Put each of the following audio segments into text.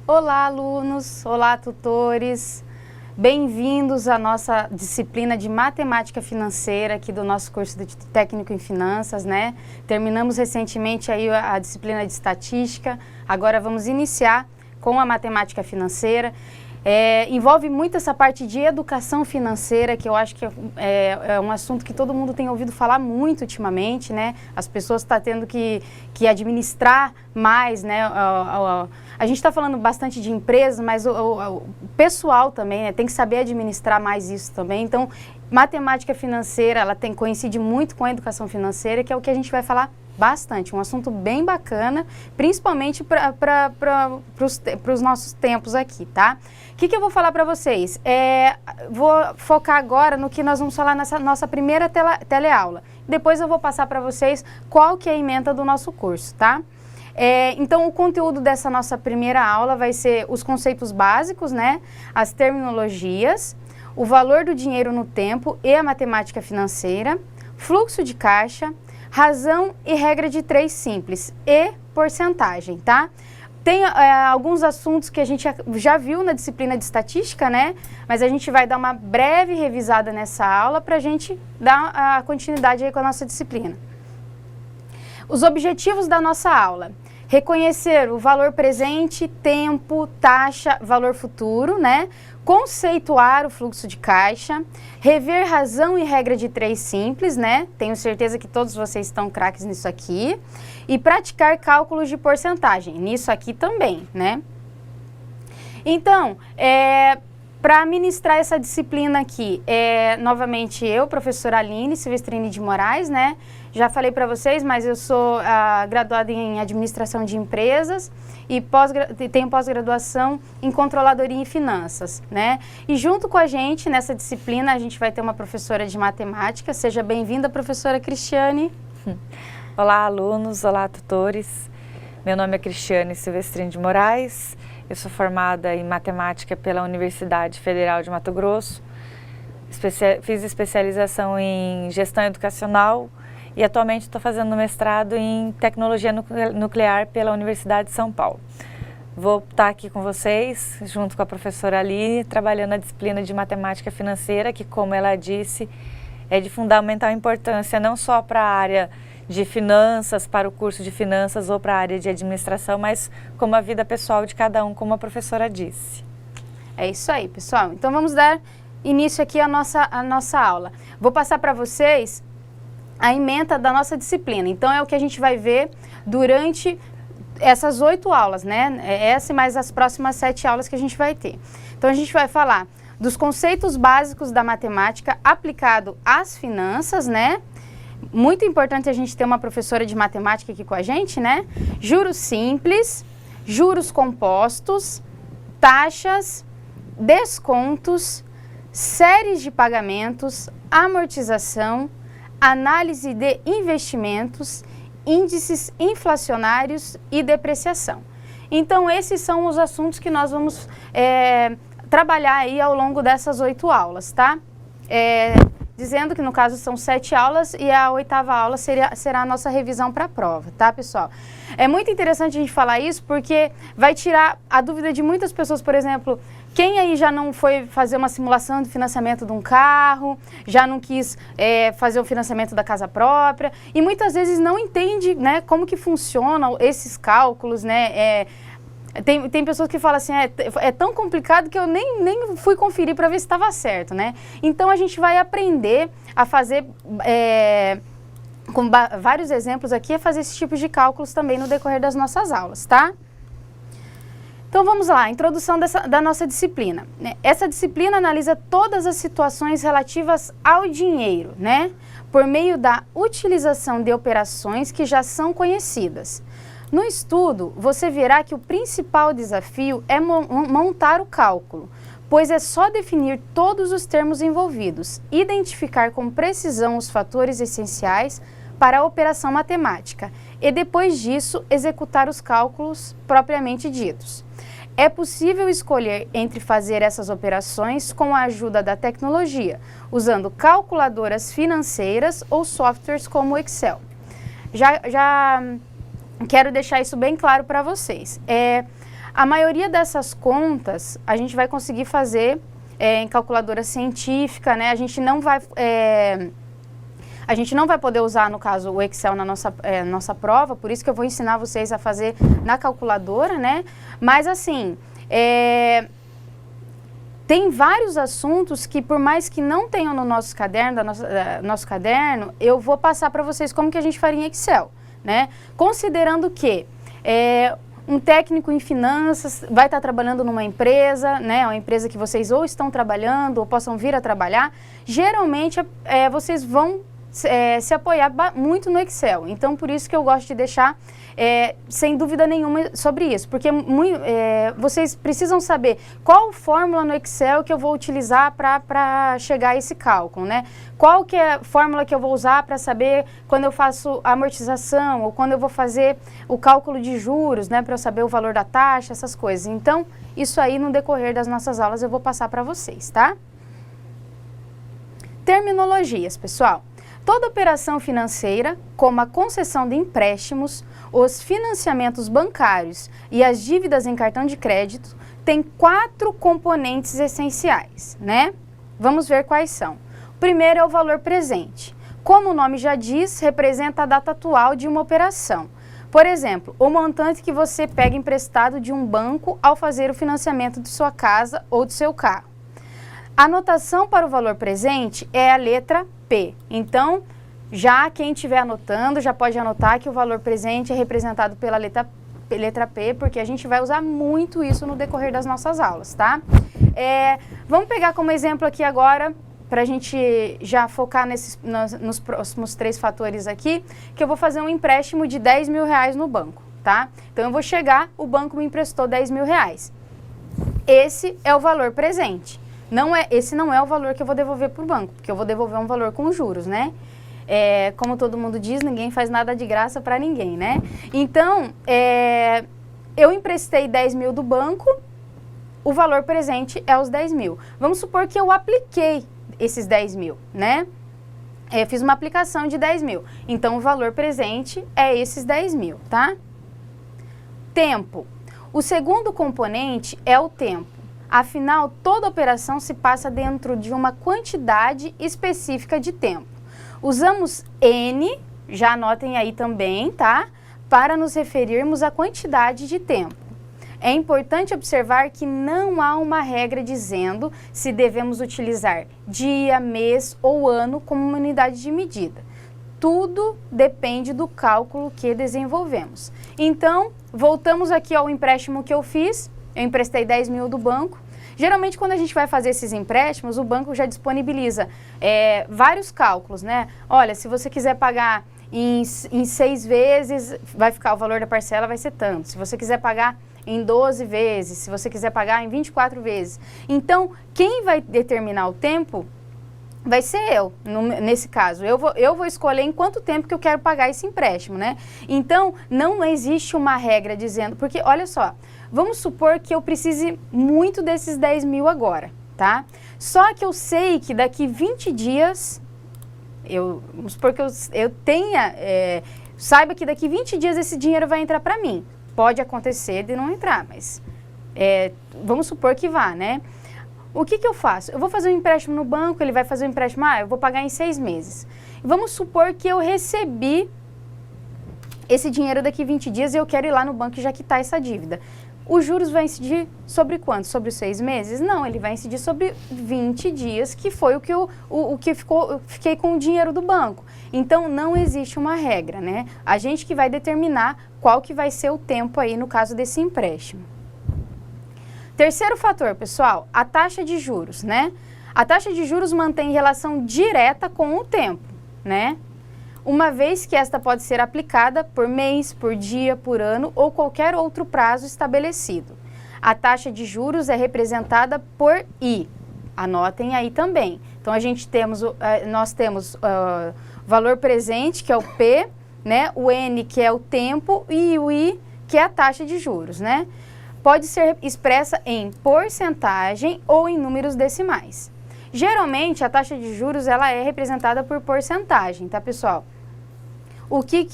Olá, alunos! Olá, tutores! Bem-vindos à nossa disciplina de Matemática Financeira aqui do nosso curso de Técnico em Finanças, né? Terminamos recentemente aí a disciplina de Estatística, agora vamos iniciar com a Matemática Financeira. Envolve muito essa parte de educação financeira, que eu acho que é um assunto que todo mundo tem ouvido falar muito ultimamente, né? As pessoas estão tendo que administrar mais, né? A gente está falando bastante de empresas, mas o pessoal também, né, tem que saber administrar mais isso também. Então, matemática financeira, ela coincide muito com a educação financeira, que é o que a gente vai falar bastante. Um assunto bem bacana, principalmente para os nossos tempos aqui, tá? O que eu vou falar para vocês? Vou focar agora no que nós vamos falar nessa nossa primeira teleaula. Depois eu vou passar para vocês qual que é a ementa do nosso curso, tá? Então, o conteúdo dessa nossa primeira aula vai ser os conceitos básicos, né? As terminologias, o valor do dinheiro no tempo e a matemática financeira, fluxo de caixa, razão e regra de 3 simples e porcentagem, tá? Tem alguns assuntos que a gente já viu na disciplina de estatística, né? Mas a gente vai dar uma breve revisada nessa aula para a gente dar a continuidade aí com a nossa disciplina. Os objetivos da nossa aula: reconhecer o valor presente, tempo, taxa, valor futuro, né? Conceituar o fluxo de caixa, rever razão e regra de 3 simples, né? Tenho certeza que todos vocês estão craques nisso aqui. E praticar cálculos de porcentagem, nisso aqui também, né? Então, para ministrar essa disciplina aqui, novamente eu, professora Aline Silvestrini de Moraes, né? Já falei para vocês, mas eu sou graduada em Administração de Empresas e tenho pós-graduação em Controladoria e Finanças, né? E junto com a gente, nessa disciplina, a gente vai ter uma professora de Matemática. Seja bem-vinda, professora Cristiane. Olá, alunos. Olá, tutores. Meu nome é Cristiane Silvestrini de Moraes. Eu sou formada em Matemática pela Universidade Federal de Mato Grosso. Fiz especialização em Gestão Educacional e atualmente estou fazendo mestrado em Tecnologia Nuclear pela Universidade de São Paulo. Vou estar aqui com vocês, junto com a professora Aline, trabalhando a disciplina de Matemática Financeira, que, como ela disse, é de fundamental importância não só para a área de finanças, para o curso de finanças ou para a área de administração, mas como a vida pessoal de cada um, como a professora disse. É isso aí, pessoal. Então vamos dar início aqui à nossa aula. Vou passar para vocês a ementa da nossa disciplina. Então é o que a gente vai ver durante essas 8 aulas, né? Essa e mais as próximas 7 aulas que a gente vai ter. Então a gente vai falar dos conceitos básicos da matemática aplicado às finanças, né? Muito importante a gente ter uma professora de matemática aqui com a gente, né? Juros simples, juros compostos, taxas, descontos, séries de pagamentos, amortização, análise de investimentos, índices inflacionários e depreciação. Então, esses são os assuntos que nós vamos trabalhar aí ao longo dessas 8 aulas, tá? Dizendo que no caso são 7 aulas e a 8ª aula será a nossa revisão para a prova, tá, pessoal? É muito interessante a gente falar isso porque vai tirar a dúvida de muitas pessoas. Por exemplo, quem aí já não foi fazer uma simulação de financiamento de um carro, já não quis fazer o financiamento da casa própria e muitas vezes não entende, né, como que funcionam esses cálculos, né? Tem pessoas que falam assim, é tão complicado que eu nem fui conferir para ver se estava certo, né? Então, a gente vai aprender a fazer, com vários exemplos aqui, a fazer esse tipo de cálculos também no decorrer das nossas aulas, tá? Então, vamos lá, introdução da nossa disciplina. Essa disciplina analisa todas as situações relativas ao dinheiro, né? Por meio da utilização de operações que já são conhecidas. No estudo, você verá que o principal desafio é montar o cálculo, pois é só definir todos os termos envolvidos, identificar com precisão os fatores essenciais para a operação matemática e, depois disso, executar os cálculos propriamente ditos. É possível escolher entre fazer essas operações com a ajuda da tecnologia, usando calculadoras financeiras ou softwares como o Excel. Já quero deixar isso bem claro para vocês. A maioria dessas contas a gente vai conseguir fazer em calculadora científica, né? A gente não vai poder usar, no caso, o Excel na nossa prova, por isso que eu vou ensinar vocês a fazer na calculadora, né? Mas assim, tem vários assuntos que, por mais que não tenham no nosso caderno, nosso caderno, eu vou passar para vocês como que a gente faria em Excel, né? Considerando que um técnico em finanças vai estar trabalhando numa empresa, né? Uma empresa que vocês ou estão trabalhando ou possam vir a trabalhar, geralmente vocês vão se apoiar muito no Excel. Então, por isso que eu gosto de deixar sem dúvida nenhuma sobre isso, porque vocês precisam saber qual fórmula no Excel que eu vou utilizar para chegar a esse cálculo, né? Qual que é a fórmula que eu vou usar para saber quando eu faço a amortização ou quando eu vou fazer o cálculo de juros, né? Para eu saber o valor da taxa, essas coisas. Então, isso aí no decorrer das nossas aulas eu vou passar para vocês, tá? Terminologias, pessoal. Toda operação financeira, como a concessão de empréstimos, os financiamentos bancários e as dívidas em cartão de crédito, tem 4 componentes essenciais, né? Vamos ver quais são. O primeiro é o valor presente. Como o nome já diz, representa a data atual de uma operação. Por exemplo, o montante que você pega emprestado de um banco ao fazer o financiamento de sua casa ou de seu carro. A notação para o valor presente é a letra P. Então, já quem estiver anotando, já pode anotar que o valor presente é representado pela letra P, porque a gente vai usar muito isso no decorrer das nossas aulas, tá? Vamos pegar como exemplo aqui agora, para a gente já focar nos próximos 3 fatores aqui, que eu vou fazer um empréstimo de 10 mil reais no banco, tá? Então, eu vou chegar, o banco me emprestou 10 mil reais. Esse é o valor presente. Esse não é o valor que eu vou devolver para o banco, porque eu vou devolver um valor com juros, né? Como todo mundo diz, ninguém faz nada de graça para ninguém, né? Então, eu emprestei 10 mil do banco, o valor presente é os 10 mil. Vamos supor que eu apliquei esses 10 mil, né? Fiz uma aplicação de 10 mil. Então, o valor presente é esses 10 mil, tá? Tempo. O segundo componente é o tempo. Afinal, toda operação se passa dentro de uma quantidade específica de tempo. Usamos N, já anotem aí também, tá? Para nos referirmos à quantidade de tempo. É importante observar que não há uma regra dizendo se devemos utilizar dia, mês ou ano como uma unidade de medida. Tudo depende do cálculo que desenvolvemos. Então, voltamos aqui ao empréstimo que eu fiz. Eu emprestei 10 mil do banco. Geralmente, quando a gente vai fazer esses empréstimos, o banco já disponibiliza vários cálculos, né? Olha, se você quiser pagar em 6 vezes, o valor da parcela vai ser tanto. Se você quiser pagar em 12 vezes, se você quiser pagar em 24 vezes. Então, quem vai determinar o tempo vai ser eu, nesse caso. Eu vou escolher em quanto tempo que eu quero pagar esse empréstimo, né? Então, não existe uma regra dizendo... Porque, olha só, vamos supor que eu precise muito desses 10 mil agora, tá? Só que eu sei que daqui 20 dias... Vamos supor que eu tenha... saiba que daqui 20 dias esse dinheiro vai entrar para mim. Pode acontecer de não entrar, mas... vamos supor que vá, né? O que eu faço? Eu vou fazer um empréstimo no banco, ele vai fazer um empréstimo, eu vou pagar em 6 meses. Vamos supor que eu recebi esse dinheiro daqui 20 dias e eu quero ir lá no banco e já quitar essa dívida. Os juros vai incidir sobre quanto? Sobre os 6 meses? Não, ele vai incidir sobre 20 dias, que foi eu fiquei com o dinheiro do banco. Então, não existe uma regra, né? A gente que vai determinar qual que vai ser o tempo aí no caso desse empréstimo. Terceiro fator, pessoal, a taxa de juros, né? A taxa de juros mantém relação direta com o tempo, né? Uma vez que esta pode ser aplicada por mês, por dia, por ano ou qualquer outro prazo estabelecido. A taxa de juros é representada por I. Anotem aí também. Então, nós temos o valor presente, que é o P, né? O N, que é o tempo, e o I, que é a taxa de juros, né? Pode ser expressa em porcentagem ou em números decimais. Geralmente, a taxa de juros ela é representada por porcentagem, tá, pessoal? O que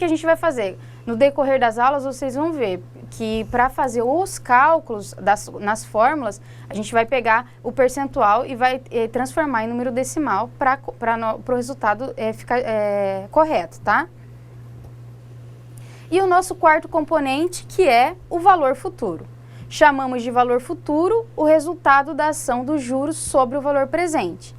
a gente vai fazer? No decorrer das aulas, vocês vão ver que para fazer os cálculos nas fórmulas, a gente vai pegar o percentual e vai transformar em número decimal para o resultado ficar correto, tá? E o nosso quarto componente, que é o valor futuro. Chamamos de valor futuro o resultado da ação dos juros sobre o valor presente.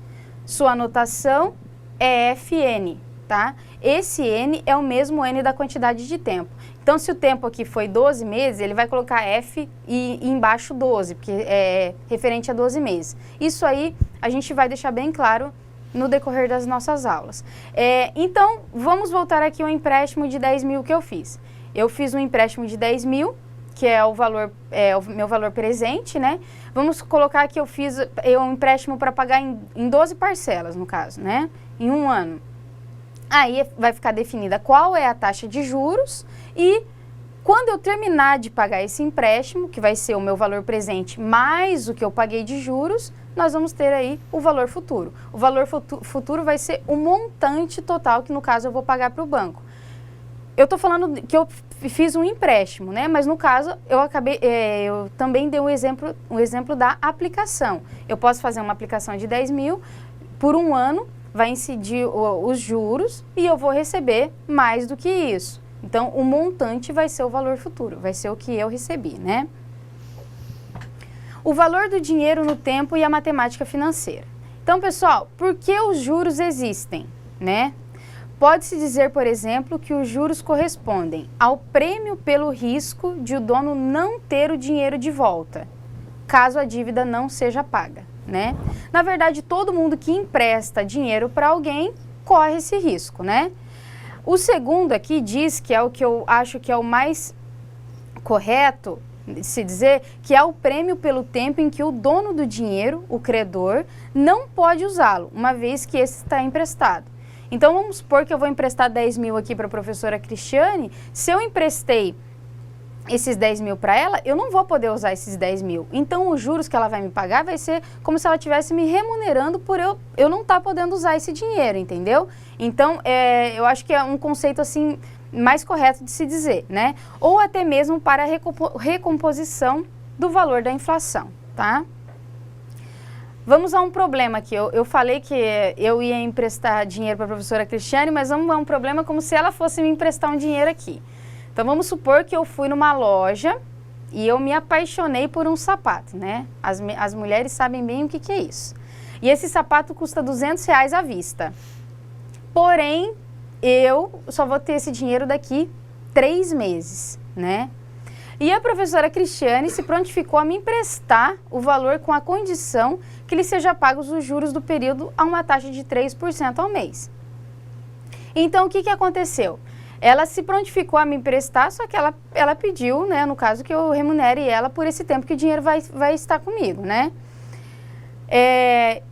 Sua anotação é Fn, tá? Esse N é o mesmo N da quantidade de tempo. Então, se o tempo aqui foi 12 meses, ele vai colocar F e embaixo 12, porque é referente a 12 meses. Isso aí a gente vai deixar bem claro no decorrer das nossas aulas. Então, vamos voltar aqui ao empréstimo de 10 mil que eu fiz. Eu fiz um empréstimo de 10 mil, que é o meu valor presente, né? Vamos colocar que eu fiz um empréstimo para pagar em 12 parcelas, no caso, né? Em um ano. Aí vai ficar definida qual é a taxa de juros e quando eu terminar de pagar esse empréstimo, que vai ser o meu valor presente mais o que eu paguei de juros, nós vamos ter aí o valor futuro. O valor futuro vai ser o montante total que, no caso, eu vou pagar para o banco. Eu estou falando que eu fiz um empréstimo, né? Mas no caso, eu também dei um exemplo da aplicação. Eu posso fazer uma aplicação de 10 mil por um ano, vai incidir os juros e eu vou receber mais do que isso. Então, o montante vai ser o valor futuro, vai ser o que eu recebi, né? O valor do dinheiro no tempo e a matemática financeira. Então, pessoal, por que os juros existem, né? Pode-se dizer, por exemplo, que os juros correspondem ao prêmio pelo risco de o dono não ter o dinheiro de volta, caso a dívida não seja paga, né? Na verdade, todo mundo que empresta dinheiro para alguém corre esse risco, né? O segundo aqui diz, que é o que eu acho que é o mais correto de se dizer, que é o prêmio pelo tempo em que o dono do dinheiro, o credor, não pode usá-lo, uma vez que esse está emprestado. Então, vamos supor que eu vou emprestar 10 mil aqui para a professora Cristiane. Se eu emprestei esses 10 mil para ela, eu não vou poder usar esses 10 mil. Então, os juros que ela vai me pagar vai ser como se ela estivesse me remunerando por eu não estar podendo usar esse dinheiro, entendeu? Então, eu acho que é um conceito assim mais correto de se dizer, né? Ou até mesmo para a recomposição do valor da inflação, tá? Vamos a um problema aqui. Eu falei que eu ia emprestar dinheiro para a professora Cristiane, mas vamos a um problema como se ela fosse me emprestar um dinheiro aqui. Então, vamos supor que eu fui numa loja e eu me apaixonei por um sapato, né? As mulheres sabem bem o que é isso. E esse sapato custa R$200 à vista. Porém, eu só vou ter esse dinheiro daqui 3 meses, né? E a professora Cristiane se prontificou a me emprestar o valor com a condição que lhe seja pagos os juros do período a uma taxa de 3% ao mês. Então, o que aconteceu? Ela se prontificou a me emprestar, só que ela pediu, né, no caso, que eu remunere ela por esse tempo que o dinheiro vai estar comigo, né?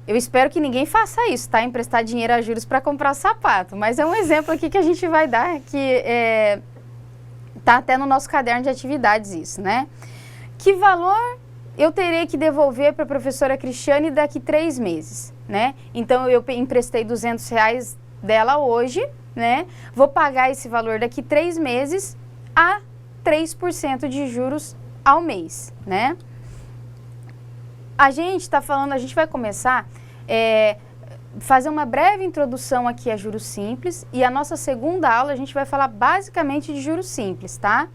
Eu espero que ninguém faça isso, tá? Emprestar dinheiro a juros para comprar sapato. Mas é um exemplo aqui que a gente vai dar, que tá até no nosso caderno de atividades isso, né? Que valor eu terei que devolver para a professora Cristiane daqui 3 meses, né? Então, eu emprestei R$200 dela hoje, né? Vou pagar esse valor daqui 3 meses a 3% de juros ao mês, né? A gente vai começar fazer uma breve introdução aqui a juros simples e a nossa segunda aula a gente vai falar basicamente de juros simples, tá?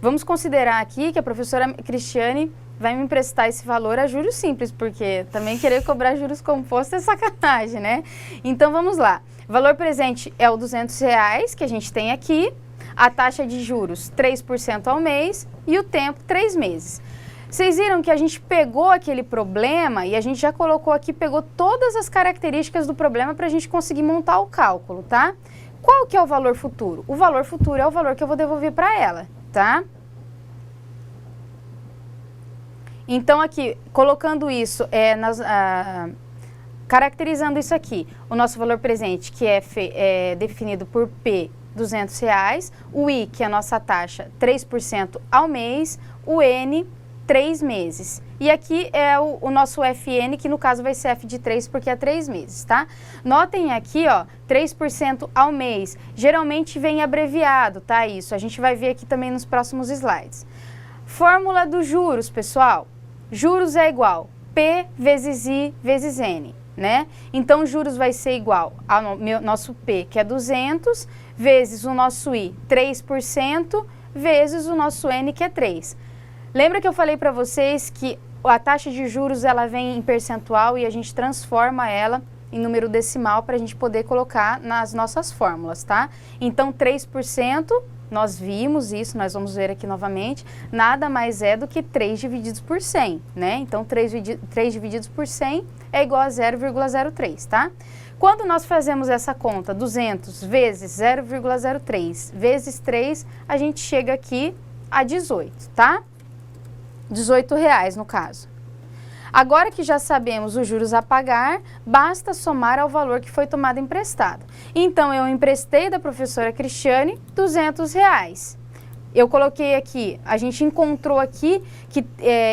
Vamos considerar aqui que a professora Cristiane vai me emprestar esse valor a juros simples, porque também querer cobrar juros compostos é sacanagem, né? Então, vamos lá. O valor presente é o R$200 que a gente tem aqui, a taxa de juros 3% ao mês e o tempo 3 meses. Vocês viram que a gente pegou aquele problema e a gente já colocou aqui, pegou todas as características do problema para a gente conseguir montar o cálculo, tá? Qual que é o valor futuro? O valor futuro é o valor que eu vou devolver para ela, tá? Então, aqui, colocando isso, caracterizando isso aqui, o nosso valor presente, que é definido por P, R$200, o I, que é a nossa taxa, 3% ao mês, o N, 3 meses. E aqui é o nosso FN, que no caso vai ser F de 3, porque é 3 meses, tá? Notem aqui, ó, 3% ao mês. Geralmente vem abreviado, tá? Isso, a gente vai ver aqui também nos próximos slides. Fórmula dos juros, pessoal. Juros é igual P vezes I vezes N, né? Então, juros vai ser igual ao nosso P, que é 200, vezes o nosso I, 3%, vezes o nosso N, que é 3. Lembra que eu falei para vocês que a taxa de juros ela vem em percentual e a gente transforma ela em número decimal para a gente poder colocar nas nossas fórmulas, tá? Então, 3%, nós vimos isso, nós vamos ver aqui novamente, nada mais é do que 3 divididos por 100, né? Então, 3 divididos por 100 é igual a 0,03, tá? Quando nós fazemos essa conta, 200 vezes 0,03 vezes 3, a gente chega aqui a 18, tá? R$18 no caso. Agora que já sabemos os juros a pagar, basta somar ao valor que foi tomado emprestado. Então, eu emprestei da professora Cristiane R$200. Eu coloquei aqui, a gente encontrou aqui que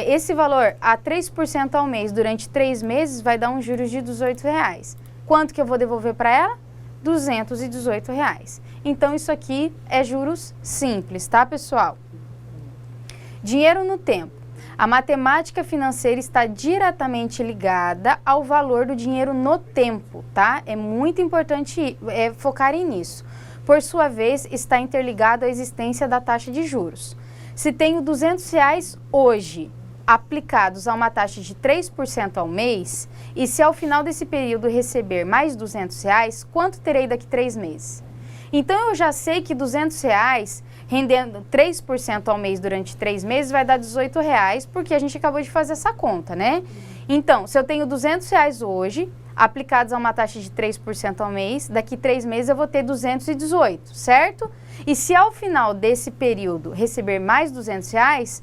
esse valor a 3% ao mês durante 3 meses vai dar um juros de R$18. Quanto que eu vou devolver para ela? R$218. Então, isso aqui é juros simples, tá, pessoal? Dinheiro no tempo. A matemática financeira está diretamente ligada ao valor do dinheiro no tempo, tá? É muito importante focarem nisso. Por sua vez, está interligado à existência da taxa de juros. Se tenho R$200 hoje, aplicados a uma taxa de 3% ao mês, e se ao final desse período receber mais R$200, quanto terei daqui 3 meses? Então, eu já sei que R$200 rendendo 3% ao mês durante 3 meses vai dar R$18, porque a gente acabou de fazer essa conta, né? Então, se eu tenho R$200 hoje, aplicados a uma taxa de 3% ao mês, daqui 3 meses eu vou ter 218, certo? E se ao final desse período receber mais R$200,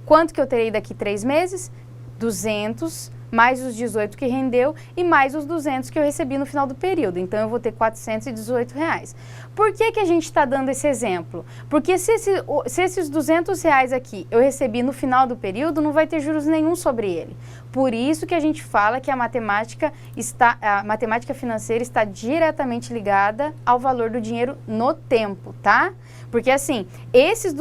quanto que eu terei daqui 3 meses? 200 mais os 18 que rendeu e mais os 200 que eu recebi no final do período. Então, eu vou ter R$418. Por que a gente está dando esse exemplo? Porque se esses R$200 aqui eu recebi no final do período, não vai ter juros nenhum sobre ele. Por isso que a gente fala que a matemática financeira está diretamente ligada ao valor do dinheiro no tempo, tá? Porque assim, esses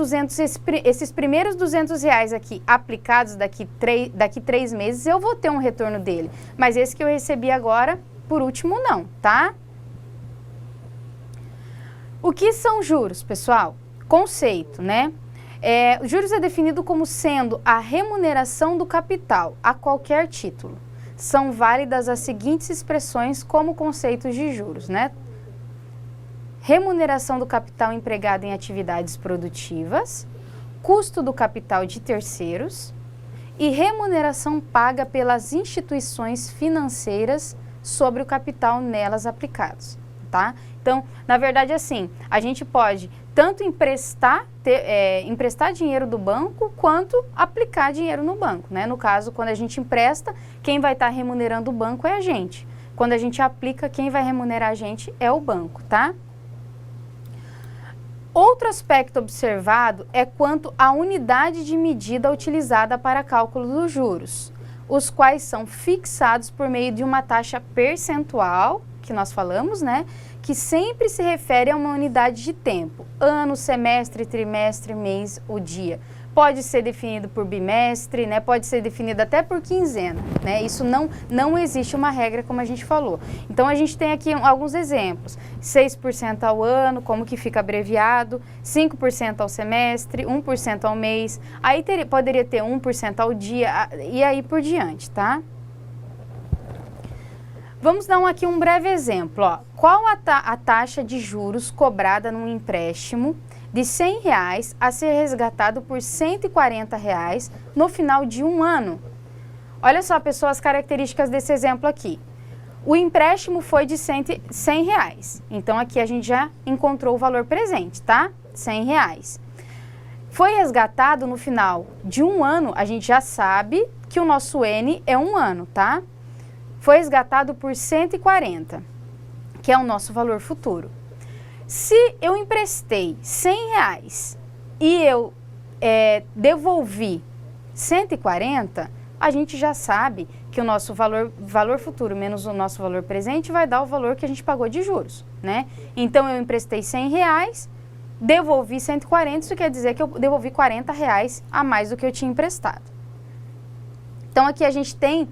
primeiros R$200 aqui aplicados daqui 3 meses, eu vou ter um retorno dele. Mas esse que eu recebi agora, por último, não, tá? O que são juros, pessoal? Conceito, né? Juros é definido como sendo a remuneração do capital a qualquer título. São válidas as seguintes expressões como conceitos de juros, né? Remuneração do capital empregado em atividades produtivas, custo do capital de terceiros e remuneração paga pelas instituições financeiras sobre o capital nelas aplicados, tá? Então, na verdade, assim, a gente pode tanto emprestar dinheiro do banco, quanto aplicar dinheiro no banco, né? No caso, quando a gente empresta, quem vai estar remunerando o banco é a gente. Quando a gente aplica, quem vai remunerar a gente é o banco, tá? Outro aspecto observado é quanto à unidade de medida utilizada para cálculo dos juros, os quais são fixados por meio de uma taxa percentual, que nós falamos, né? Que sempre se refere a uma unidade de tempo, ano, semestre, trimestre, mês ou dia. Pode ser definido por bimestre, né? Pode ser definido até por quinzena, né? Isso não existe uma regra, como a gente falou. Então, a gente tem aqui alguns exemplos. 6% ao ano, como que fica abreviado, 5% ao semestre, 1% ao mês, aí poderia ter 1% ao dia e aí por diante, tá? Vamos dar aqui um breve exemplo, ó. Qual a taxa de juros cobrada num empréstimo de R$100 a ser resgatado por R$140 no final de um ano? Olha só, pessoal, as características desse exemplo aqui. O empréstimo foi de R$100, então aqui a gente já encontrou o valor presente, tá? R$100. Foi resgatado no final de um ano, a gente já sabe que o nosso N é um ano, tá? Foi resgatado por 140, que é o nosso valor futuro. Se eu emprestei R$100 e eu devolvi 140, a gente já sabe que o nosso valor futuro menos o nosso valor presente vai dar o valor que a gente pagou de juros, né? Então, eu emprestei R$100, devolvi 140, isso quer dizer que eu devolvi R$40 a mais do que eu tinha emprestado. Então, aqui a gente tem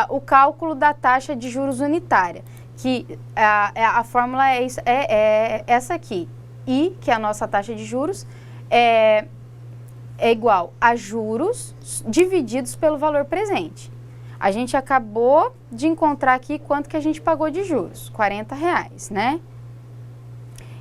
o cálculo da taxa de juros unitária, que a fórmula é essa aqui. I, que é a nossa taxa de juros, é igual a juros divididos pelo valor presente. A gente acabou de encontrar aqui quanto que a gente pagou de juros, R$40, né?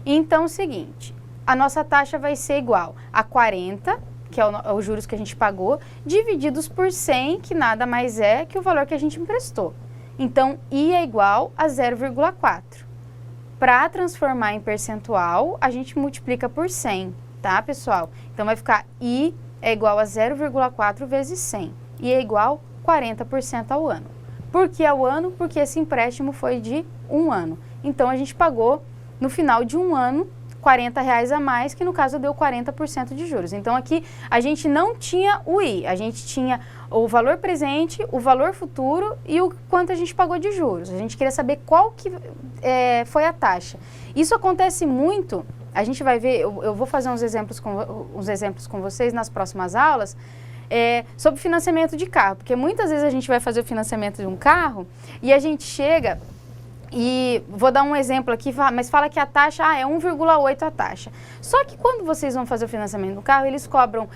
Então, é o seguinte, a nossa taxa vai ser igual a 40, que é os juros que a gente pagou, divididos por 100, que nada mais é que o valor que a gente emprestou. Então, I é igual a 0,4. Para transformar em percentual, a gente multiplica por 100, tá, pessoal? Então, vai ficar I é igual a 0,4 vezes 100. I é igual a 40% ao ano. Por que ao ano? Porque esse empréstimo foi de 1 ano. Então, a gente pagou, no final de 1 ano, R$40 a mais, que no caso deu 40% de juros. Então, aqui a gente não tinha o I, a gente tinha o valor presente, o valor futuro e o quanto a gente pagou de juros. A gente queria saber qual que foi a taxa. Isso acontece muito, a gente vai ver, eu vou fazer uns exemplos com vocês nas próximas aulas, sobre financiamento de carro, porque muitas vezes a gente vai fazer o financiamento de um carro e a gente chega... E vou dar um exemplo aqui, mas fala que a taxa é 1,8 a taxa. Só que quando vocês vão fazer o financiamento do carro, eles cobram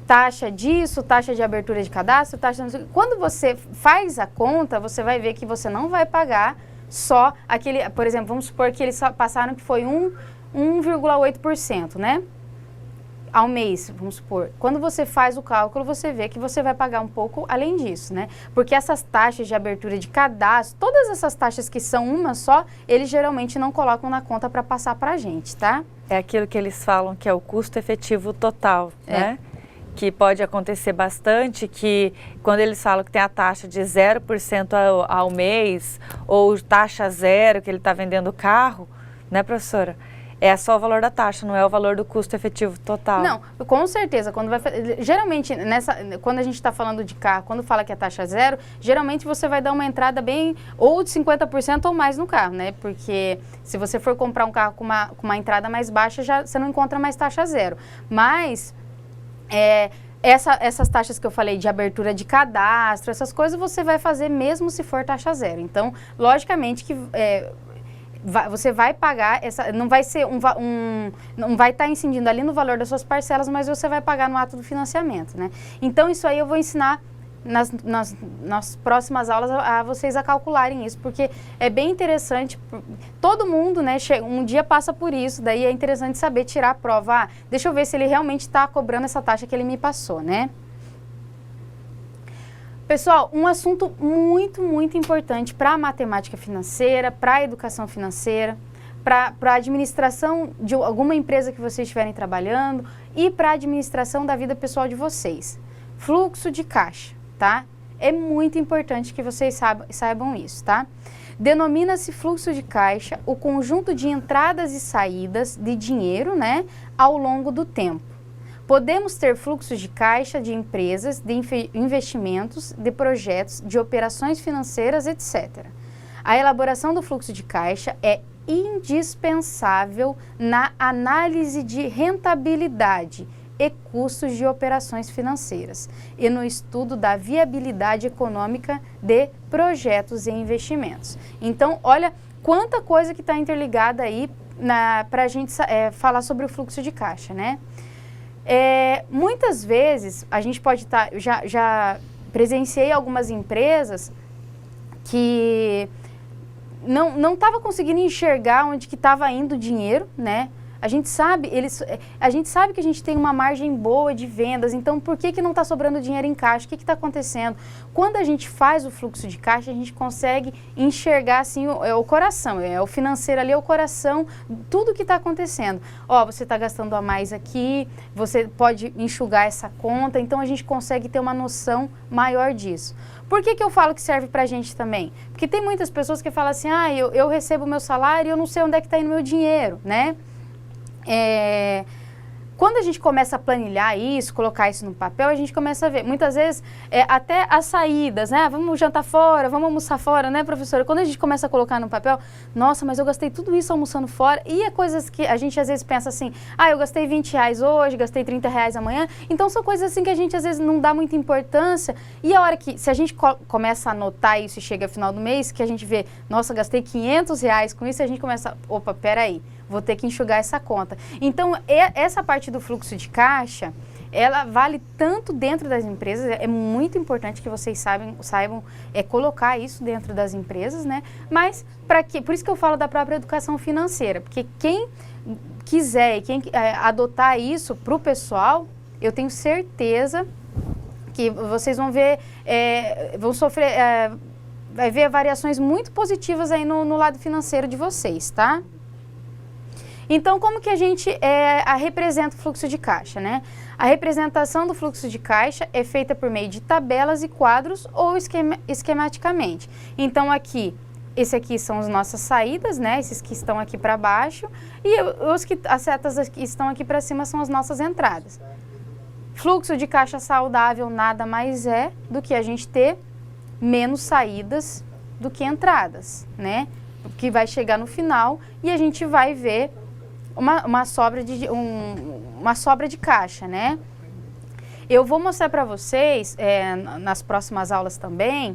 taxa disso, taxa de abertura de cadastro, taxa... Quando você faz a conta, você vai ver que você não vai pagar só aquele... Por exemplo, vamos supor que eles passaram que foi 1,8%, né? Ao mês, vamos supor. Quando você faz o cálculo, você vê que você vai pagar um pouco além disso, né? Porque essas taxas de abertura de cadastro, todas essas taxas que são uma só, eles geralmente não colocam na conta para passar para a gente, tá? É aquilo que eles falam que é o custo efetivo total, né? Que pode acontecer bastante, que quando eles falam que tem a taxa de 0% ao mês, ou taxa zero, que ele está vendendo o carro, né, professora? É só o valor da taxa, não é o valor do custo efetivo total. Não, com certeza. Geralmente, quando a gente está falando de carro, quando fala que é taxa zero, geralmente você vai dar uma entrada bem ou de 50% ou mais no carro, né? Porque se você for comprar um carro com uma entrada mais baixa, você não encontra mais taxa zero. Mas essas taxas que eu falei de abertura de cadastro, essas coisas você vai fazer mesmo se for taxa zero. Então, logicamente que... você vai pagar, não vai ser não vai estar incidindo ali no valor das suas parcelas, mas você vai pagar no ato do financiamento, né? Então, isso aí eu vou ensinar nas próximas aulas a vocês a calcularem isso, porque é bem interessante, todo mundo, né, um dia passa por isso, daí é interessante saber tirar a prova, deixa eu ver se ele realmente está cobrando essa taxa que ele me passou, né? Pessoal, um assunto muito, muito importante para a matemática financeira, para a educação financeira, para a administração de alguma empresa que vocês estiverem trabalhando e para a administração da vida pessoal de vocês. Fluxo de caixa, tá? É muito importante que vocês saibam isso, tá? Denomina-se fluxo de caixa o conjunto de entradas e saídas de dinheiro, né, ao longo do tempo. Podemos ter fluxos de caixa de empresas, de investimentos, de projetos, de operações financeiras, etc. A elaboração do fluxo de caixa é indispensável na análise de rentabilidade e custos de operações financeiras e no estudo da viabilidade econômica de projetos e investimentos. Então, olha quanta coisa que está interligada aí para a gente falar sobre o fluxo de caixa, né? Muitas vezes, a gente pode estar, já presenciei algumas empresas que não estava conseguindo enxergar onde que estava indo o dinheiro, né? A gente sabe que a gente tem uma margem boa de vendas, então por que não está sobrando dinheiro em caixa? O que está acontecendo? Quando a gente faz o fluxo de caixa, a gente consegue enxergar assim, o coração, o financeiro ali é o coração, tudo que está acontecendo. Ó, você está gastando a mais aqui, você pode enxugar essa conta, então a gente consegue ter uma noção maior disso. Por que eu falo que serve para a gente também? Porque tem muitas pessoas que falam assim, eu recebo o meu salário e eu não sei onde é que está indo o meu dinheiro, né? Quando a gente começa a planilhar isso, colocar isso no papel, a gente começa a ver, muitas vezes, até as saídas, né? Vamos jantar fora, vamos almoçar fora, né, professora? Quando a gente começa a colocar no papel, nossa, mas eu gastei tudo isso almoçando fora, e é coisas que a gente às vezes pensa assim, eu gastei R$20 hoje, gastei R$30 amanhã, então são coisas assim que a gente às vezes não dá muita importância, e a hora que, se a gente começa a anotar isso e chega ao final do mês, que a gente vê, nossa, gastei R$500 com isso, a gente começa, opa, peraí, vou ter que enxugar essa conta. Então, essa parte do fluxo de caixa, ela vale tanto dentro das empresas, é muito importante que vocês saibam colocar isso dentro das empresas, né? Mas, por isso que eu falo da própria educação financeira, porque quem quiser e quem adotar isso para o pessoal, eu tenho certeza que vocês vão ver, vão sofrer, vai ver variações muito positivas aí no lado financeiro de vocês, tá? Então, como que a gente representa o fluxo de caixa, né? A representação do fluxo de caixa é feita por meio de tabelas e quadros ou esquematicamente. Então, esse aqui são as nossas saídas, né? Esses que estão aqui para baixo, e as setas que estão aqui para cima são as nossas entradas. Fluxo de caixa saudável nada mais é do que a gente ter menos saídas do que entradas, né? Que vai chegar no final e a gente vai ver uma sobra de caixa, né? Eu vou mostrar para vocês, nas próximas aulas também,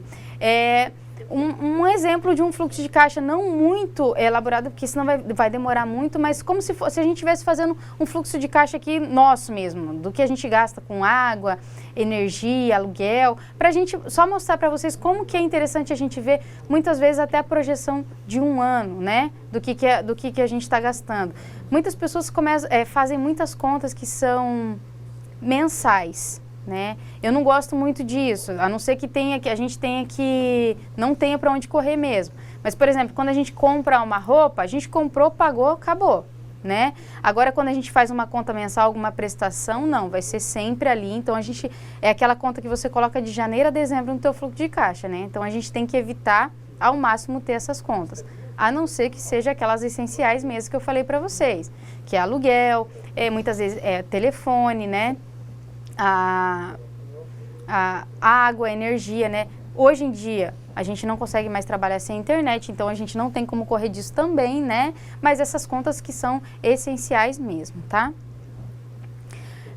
um exemplo de um fluxo de caixa não muito elaborado, porque senão vai demorar muito, mas como se a gente estivesse fazendo um fluxo de caixa aqui nosso mesmo, do que a gente gasta com água, energia, aluguel, para a gente só mostrar para vocês como que é interessante a gente ver, muitas vezes até a projeção de um ano, né, do que a gente está gastando. Muitas pessoas fazem muitas contas que são mensais, né? Eu não gosto muito disso, a não ser que a gente não tenha para onde correr mesmo. Mas, por exemplo, quando a gente compra uma roupa, a gente comprou, pagou, acabou, né? Agora, quando a gente faz uma conta mensal, alguma prestação, não, vai ser sempre ali. Então, é aquela conta que você coloca de janeiro a dezembro no teu fluxo de caixa, né? Então, a gente tem que evitar ao máximo ter essas contas, a não ser que seja aquelas essenciais mesmo que eu falei para vocês, que é aluguel, muitas vezes telefone, né? A água, a energia, né? Hoje em dia, a gente não consegue mais trabalhar sem internet, então a gente não tem como correr disso também, né? Mas essas contas que são essenciais mesmo, tá?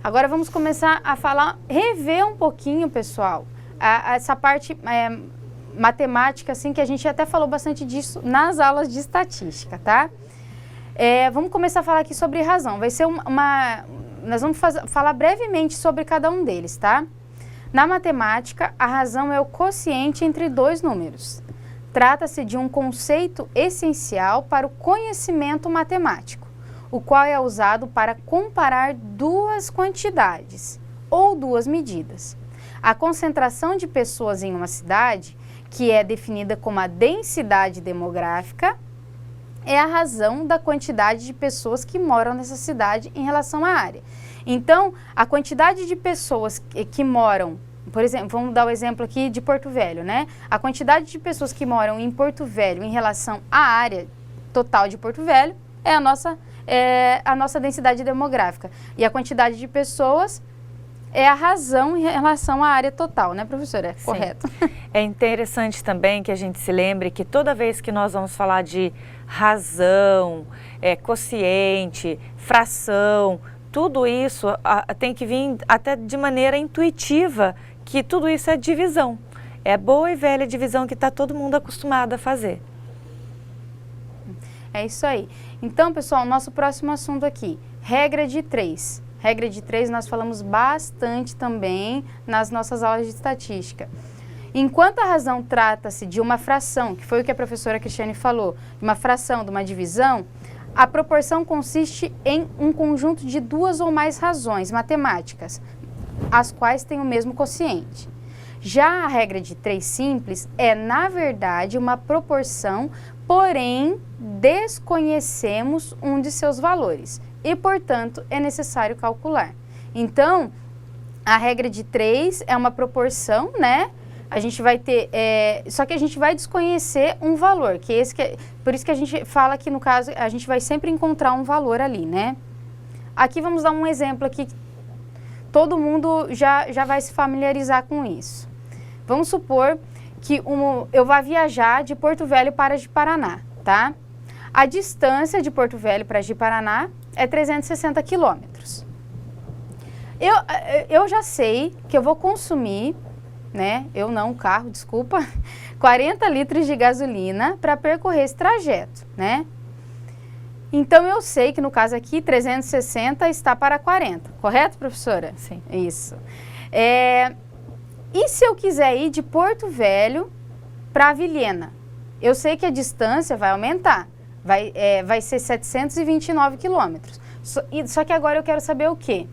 Agora vamos começar a rever um pouquinho, pessoal, essa parte matemática, assim, que a gente até falou bastante disso nas aulas de estatística, tá? Vamos começar a falar aqui sobre razão. Vai ser nós vamos falar brevemente sobre cada um deles, tá? Na matemática, a razão é o quociente entre dois números. Trata-se de um conceito essencial para o conhecimento matemático, o qual é usado para comparar duas quantidades ou duas medidas. A concentração de pessoas em uma cidade, que é definida como a densidade demográfica, é a razão da quantidade de pessoas que moram nessa cidade em relação à área. Então, a quantidade de pessoas que moram, por exemplo, vamos dar o exemplo aqui de Porto Velho, né? A quantidade de pessoas que moram em Porto Velho em relação à área total de Porto Velho é a nossa densidade demográfica. E a quantidade de pessoas é a razão em relação à área total, né, professora? Sim. Correto. É interessante também que a gente se lembre que toda vez que nós vamos falar de razão, quociente, fração, tudo isso tem que vir até de maneira intuitiva, que tudo isso é divisão. É a boa e velha divisão que está todo mundo acostumado a fazer. É isso aí. Então, pessoal, nosso próximo assunto aqui, regra de 3. Regra de 3 nós falamos bastante também nas nossas aulas de estatística. Enquanto a razão trata-se de uma fração, que foi o que a professora Cristiane falou, de uma fração, de uma divisão, a proporção consiste em um conjunto de duas ou mais razões matemáticas, as quais têm o mesmo quociente. Já a regra de 3 simples é, na verdade, uma proporção, porém desconhecemos um de seus valores e, portanto, é necessário calcular. Então, a regra de 3 é uma proporção, né? A gente vai ter, só que a gente vai desconhecer um valor, por isso que a gente fala que, no caso, a gente vai sempre encontrar um valor ali, né? Aqui vamos dar um exemplo aqui, todo mundo já vai se familiarizar com isso. Vamos supor que eu vá viajar de Porto Velho para Ji-Paraná, tá? A distância de Porto Velho para Ji-Paraná é 360 quilômetros. Eu já sei que eu vou consumir, né? Eu não, o carro, desculpa, 40 litros de gasolina para percorrer esse trajeto, né? Então, eu sei que no caso aqui, 360 está para 40, correto, professora? Sim. Isso. E se eu quiser ir de Porto Velho para Vilhena? Eu sei que a distância vai aumentar, vai ser 729 quilômetros. Só que agora eu quero saber o quê?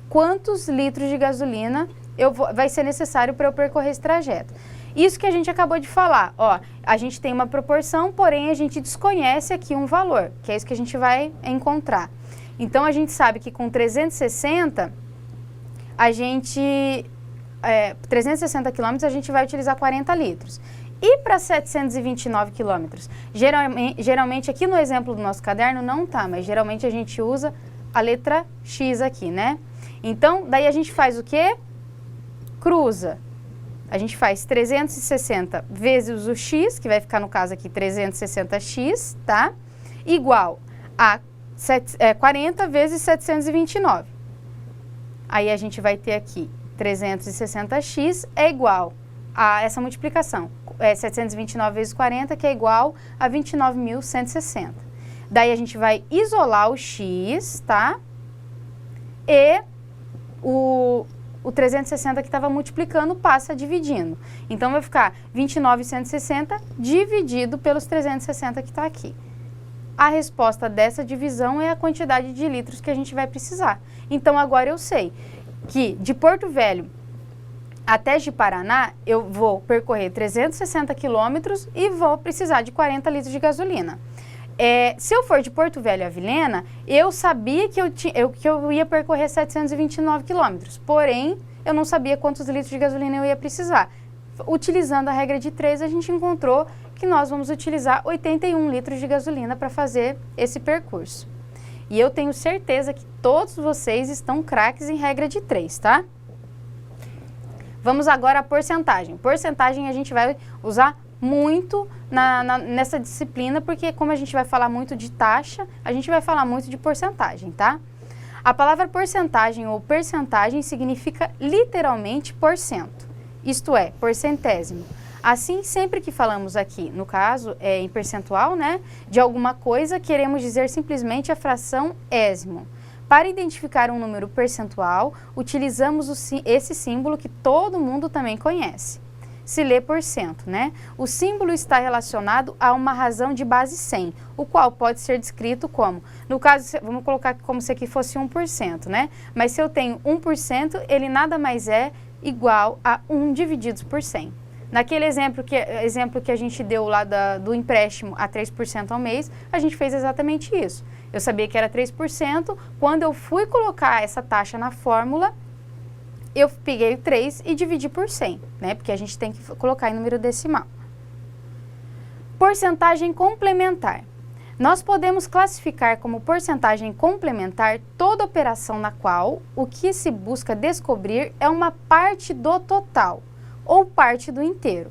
Quantos litros de gasolina vai ser necessário para eu percorrer esse trajeto? Isso que a gente acabou de falar, ó, a gente tem uma proporção, porém a gente desconhece aqui um valor, que é isso que a gente vai encontrar. Então, a gente sabe que com 360, 360 quilômetros, a gente vai utilizar 40 litros. E para 729 quilômetros? Geralmente, aqui no exemplo do nosso caderno não tá, mas geralmente a gente usa a letra X aqui, né? Então, daí a gente faz o quê? Cruza. A gente faz 360 vezes o x, que vai ficar no caso aqui 360x, tá? Igual a 40 vezes 729. Aí a gente vai ter aqui 360x é igual a essa multiplicação. 729 vezes 40, que é igual a 29.160. Daí a gente vai isolar o x, tá? E o 360 que estava multiplicando passa dividindo. Então, vai ficar 29.160 dividido pelos 360 que está aqui. A resposta dessa divisão é a quantidade de litros que a gente vai precisar. Então, agora eu sei que de Porto Velho até Ji-Paraná, eu vou percorrer 360 quilômetros e vou precisar de 40 litros de gasolina. Se eu for de Porto Velho a Vilhena, eu sabia que eu ia percorrer 729 quilômetros, porém, eu não sabia quantos litros de gasolina eu ia precisar. Utilizando a regra de 3, a gente encontrou que nós vamos utilizar 81 litros de gasolina para fazer esse percurso. E eu tenho certeza que todos vocês estão craques em regra de 3, tá? Vamos agora à porcentagem. Porcentagem a gente vai usar muito nessa disciplina, porque como a gente vai falar muito de taxa, a gente vai falar muito de porcentagem, tá? A palavra porcentagem ou percentagem significa literalmente porcento, isto é, porcentésimo. Assim, sempre que falamos aqui, no caso, em percentual, né, de alguma coisa, queremos dizer simplesmente a fração ésimo. Para identificar um número percentual, utilizamos esse símbolo que todo mundo também conhece. Se lê porcento, né? O símbolo está relacionado a uma razão de base 100, o qual pode ser descrito como, no caso, vamos colocar como se aqui fosse 1%, né? Mas se eu tenho 1%, ele nada mais é igual a 1 dividido por 100. Naquele exemplo que a gente deu lá do empréstimo a 3% ao mês, a gente fez exatamente isso. Eu sabia que era 3%, quando eu fui colocar essa taxa na fórmula, eu peguei o 3 e dividi por 100, né? Porque a gente tem que colocar em número decimal. Porcentagem complementar. Nós podemos classificar como porcentagem complementar toda operação na qual o que se busca descobrir é uma parte do total ou parte do inteiro.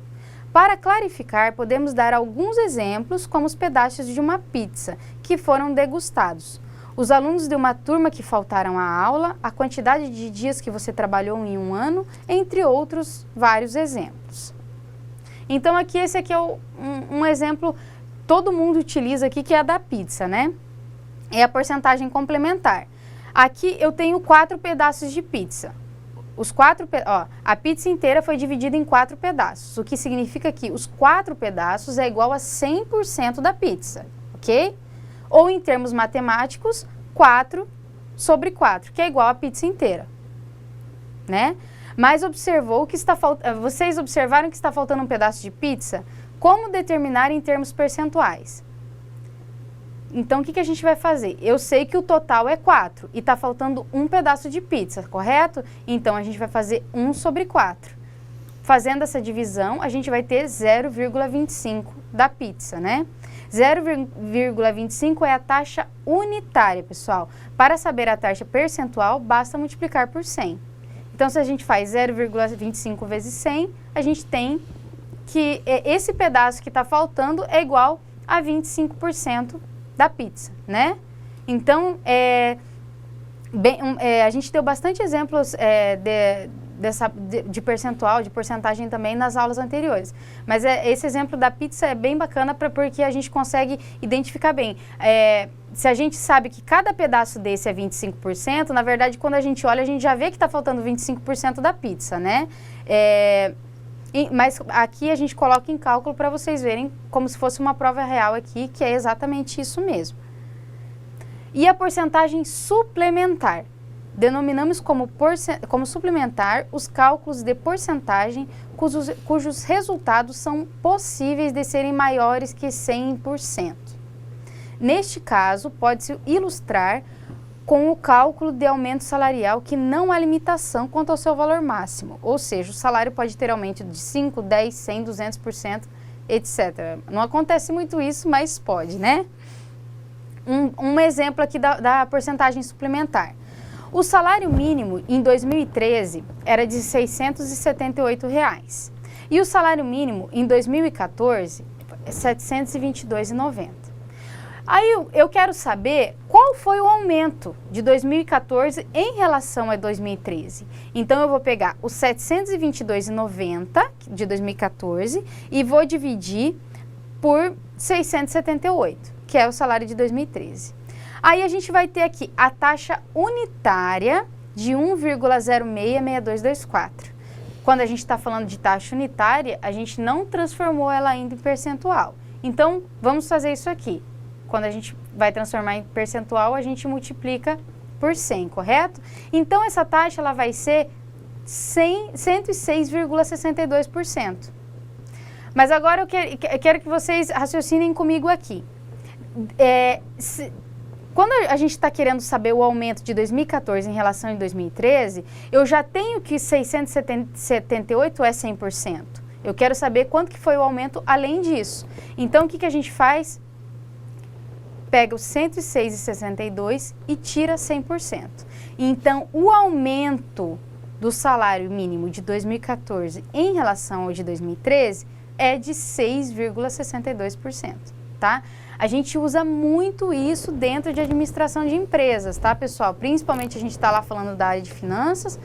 Para clarificar, podemos dar alguns exemplos, como os pedaços de uma pizza que foram degustados. Os alunos de uma turma que faltaram à aula, a quantidade de dias que você trabalhou em um ano, entre outros vários exemplos. Então, esse aqui é um exemplo, todo mundo utiliza aqui, que é a da pizza, né? É a porcentagem complementar. Aqui eu tenho 4 pedaços de pizza. A pizza inteira foi dividida em 4 pedaços, o que significa que os 4 pedaços é igual a 100% da pizza, ok? Ou em termos matemáticos, 4 sobre 4, que é igual a pizza inteira, né? Mas vocês observaram que está faltando um pedaço de pizza? Como determinar em termos percentuais? Então, o que a gente vai fazer? Eu sei que o total é 4 e está faltando um pedaço de pizza, correto? Então, a gente vai fazer 1 sobre 4. Fazendo essa divisão, a gente vai ter 0,25 da pizza, né? 0,25 é a taxa unitária, pessoal. Para saber a taxa percentual, basta multiplicar por 100. Então, se a gente faz 0,25 vezes 100, a gente tem que esse pedaço que está faltando é igual a 25% da pizza, né? Então, a gente deu bastante exemplos de percentual, de porcentagem também nas aulas anteriores. Mas esse exemplo da pizza é bem bacana porque a gente consegue identificar bem. Se a gente sabe que cada pedaço desse é 25%, na verdade, quando a gente olha, a gente já vê que está faltando 25% da pizza, né? Mas aqui a gente coloca em cálculo para vocês verem como se fosse uma prova real aqui, que é exatamente isso mesmo. E a porcentagem suplementar? Denominamos como suplementar os cálculos de porcentagem cujos resultados são possíveis de serem maiores que 100%. Neste caso, pode-se ilustrar com o cálculo de aumento salarial que não há limitação quanto ao seu valor máximo, ou seja, o salário pode ter aumento de 5, 10, 100, 200%, etc. Não acontece muito isso, mas pode, né? Um exemplo aqui da porcentagem suplementar. O salário mínimo em 2013 era de R$ 678 e o salário mínimo em 2014 é R$ 722,90. Aí eu quero saber qual foi o aumento de 2014 em relação a 2013. Então eu vou pegar os R$ 722,90 de 2014 e vou dividir por 678, que é o salário de 2013. Aí a gente vai ter aqui a taxa unitária de 1,066224. Quando a gente está falando de taxa unitária, a gente não transformou ela ainda em percentual. Então, vamos fazer isso aqui. Quando a gente vai transformar em percentual, a gente multiplica por 100, correto? Então, essa taxa ela vai ser 106,62%. Mas agora eu quero que vocês raciocinem comigo aqui. Quando a gente está querendo saber o aumento de 2014 em relação a 2013, eu já tenho que 678 é 100%. Eu quero saber quanto que foi o aumento além disso. Então, o que a gente faz? Pega o 106,62 e tira 100%. Então, o aumento do salário mínimo de 2014 em relação ao de 2013 é de 6,62%, tá? A gente usa muito isso dentro de administração de empresas, tá, pessoal? Principalmente a gente está lá falando da área de finanças.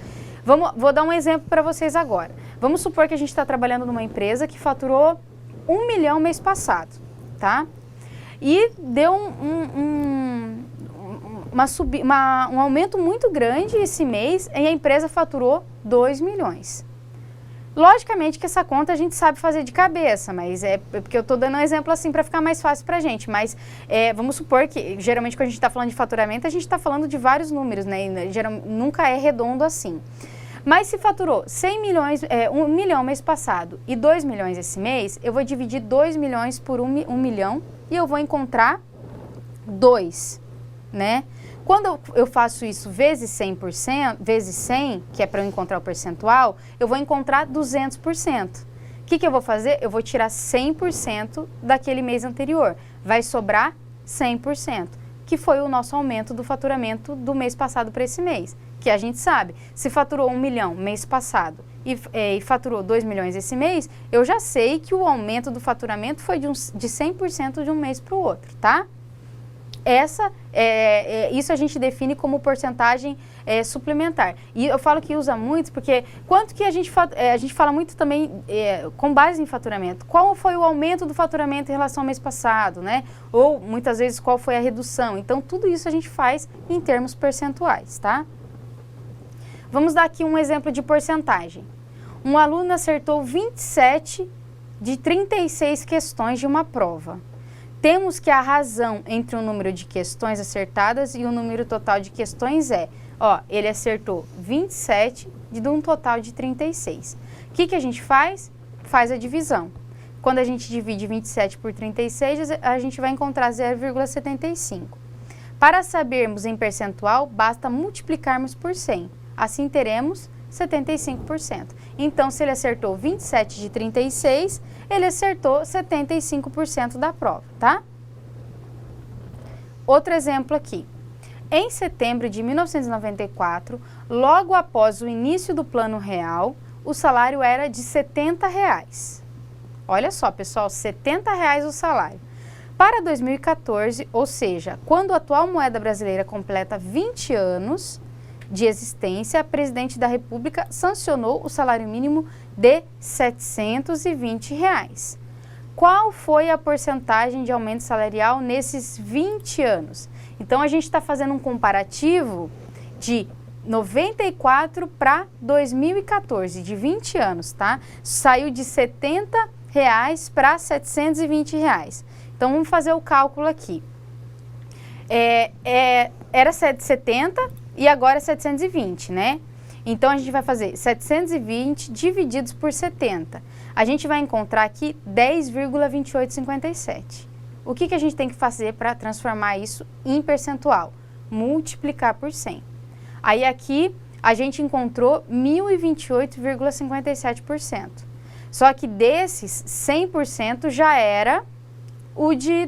Vou dar um exemplo para vocês agora. Vamos supor que a gente está trabalhando numa empresa que faturou 1 milhão mês passado, tá? E deu um aumento muito grande esse mês e a empresa faturou 2 milhões. Logicamente que essa conta a gente sabe fazer de cabeça, mas é porque eu estou dando um exemplo assim para ficar mais fácil para a gente. Mas vamos supor que, geralmente, quando a gente está falando de faturamento, a gente está falando de vários números, né? Nunca é redondo assim. Mas se faturou 100 milhões, 1 milhão mês passado e 2 milhões esse mês, eu vou dividir 2 milhões por 1 milhão e eu vou encontrar 2, né? Quando eu faço isso vezes 100%, vezes 100, que é para eu encontrar o percentual, eu vou encontrar 200%. O que eu vou fazer? Eu vou tirar 100% daquele mês anterior. Vai sobrar 100%, que foi o nosso aumento do faturamento do mês passado para esse mês. Que a gente sabe, se faturou 1 milhão mês passado e faturou 2 milhões esse mês, eu já sei que o aumento do faturamento foi de 100% de um mês para o outro, tá? Isso a gente define como porcentagem suplementar. E eu falo que usa muito porque quanto que a gente fala muito também com base em faturamento. Qual foi o aumento do faturamento em relação ao mês passado, né? Ou muitas vezes qual foi a redução. Então tudo isso a gente faz em termos percentuais, tá? Vamos dar aqui um exemplo de porcentagem. Um aluno acertou 27 de 36 questões de uma prova. Temos que a razão entre o número de questões acertadas e o número total de questões ele acertou 27 de um total de 36. O que a gente faz? Faz a divisão. Quando a gente divide 27 por 36, a gente vai encontrar 0,75. Para sabermos em percentual, basta multiplicarmos por 100. Assim teremos 75%. Então, se ele acertou 27 de 36, ele acertou 75% da prova, tá? outro exemplo aqui. Em setembro de 1994, logo após o início do Plano Real, o salário era de R$ 70. Olha só, pessoal, R$ 70 o salário. Para 2014, ou seja, quando a atual moeda brasileira completa 20 anos de existência, a presidente da República sancionou o salário mínimo de R$ 720. Qual foi a porcentagem de aumento salarial nesses 20 anos? Então, a gente está fazendo um comparativo de 94 para 2014, de 20 anos, tá? Saiu de R$ 70 para R$ 720. Então, vamos fazer o cálculo aqui. Era 770 e agora é 720, né? Então, a gente vai fazer 720 divididos por 70. A gente vai encontrar aqui 10,2857. O que a gente tem que fazer para transformar isso em percentual? Multiplicar por 100. Aí aqui a gente encontrou 1.028,57%. Só que desses, 100% já era o de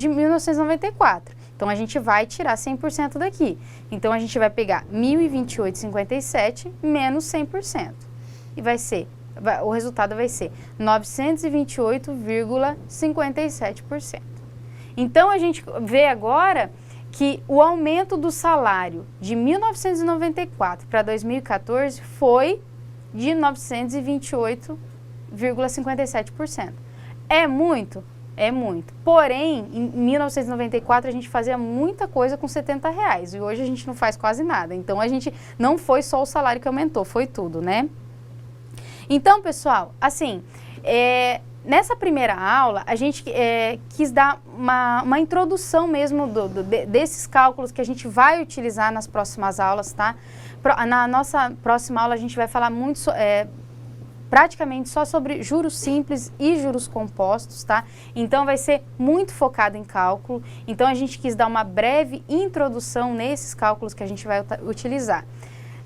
1994. Então, a gente vai tirar 100% daqui. Então, a gente vai pegar 1.028,57 menos 100%. E o resultado vai ser 928,57%. Então, a gente vê agora que o aumento do salário de 1994 para 2014 foi de 928,57%. É muito? É muito. Porém, em 1994 a gente fazia muita coisa com R$ 70 e hoje a gente não faz quase nada. Então, a gente não foi só o salário que aumentou, foi tudo, né? Então, pessoal, assim, nessa primeira aula, a gente quis dar uma introdução mesmo desses cálculos que a gente vai utilizar nas próximas aulas, tá? Na nossa próxima aula, a gente vai falar muito, praticamente só sobre juros simples e juros compostos, tá? Então, vai ser muito focado em cálculo. Então, a gente quis dar uma breve introdução nesses cálculos que a gente vai utilizar.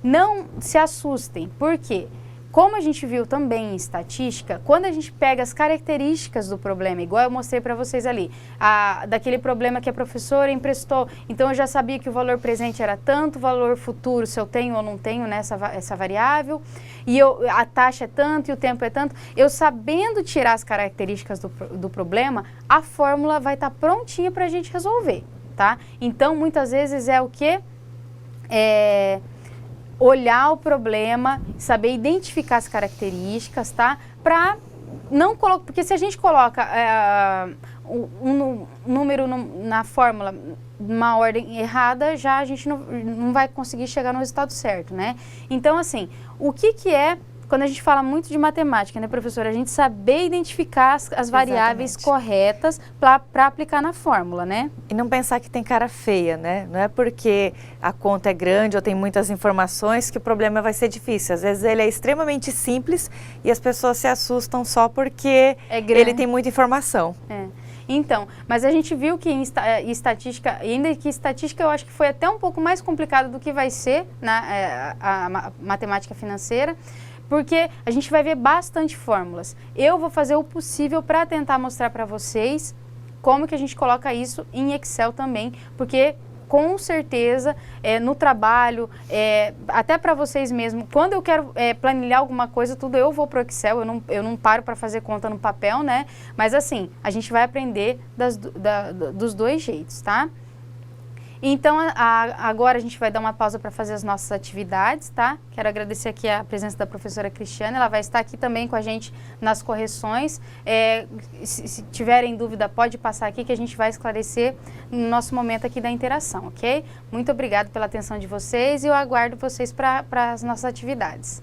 Não se assustem, por quê? Como a gente viu também em estatística, quando a gente pega as características do problema, igual eu mostrei para vocês ali, daquele problema que a professora emprestou, então eu já sabia que o valor presente era tanto, o valor futuro, se eu tenho ou não tenho essa variável, e a taxa é tanto e o tempo é tanto, eu sabendo tirar as características do problema, a fórmula vai estar prontinha para a gente resolver, tá? Então, muitas vezes é o quê? Olhar o problema, saber identificar as características, tá? Para não colocar, porque se a gente coloca um número na fórmula numa ordem errada, já a gente não vai conseguir chegar no resultado certo, né? Então, assim, o que é, quando a gente fala muito de matemática, né, professora? A gente saber identificar as variáveis corretas para aplicar na fórmula, né? E não pensar que tem cara feia, né? Não é porque a conta é grande ou tem muitas informações que o problema vai ser difícil. Às vezes ele é extremamente simples e as pessoas se assustam só porque ele tem muita informação. Então, mas a gente viu que em estatística, ainda que estatística eu acho que foi até um pouco mais complicado do que vai ser a matemática financeira, porque a gente vai ver bastante fórmulas. Eu vou fazer o possível para tentar mostrar para vocês como que a gente coloca isso em Excel também, porque com certeza no trabalho, até para vocês mesmo, quando eu quero planilhar alguma coisa, tudo eu vou para o Excel, eu não paro para fazer conta no papel, né? Mas assim, a gente vai aprender dos dois jeitos, tá? Então, agora a gente vai dar uma pausa para fazer as nossas atividades, tá? Quero agradecer aqui a presença da professora Cristiane, ela vai estar aqui também com a gente nas correções. Se tiverem dúvida, pode passar aqui que a gente vai esclarecer no nosso momento aqui da interação, ok? Muito obrigada pela atenção de vocês e eu aguardo vocês para as nossas atividades.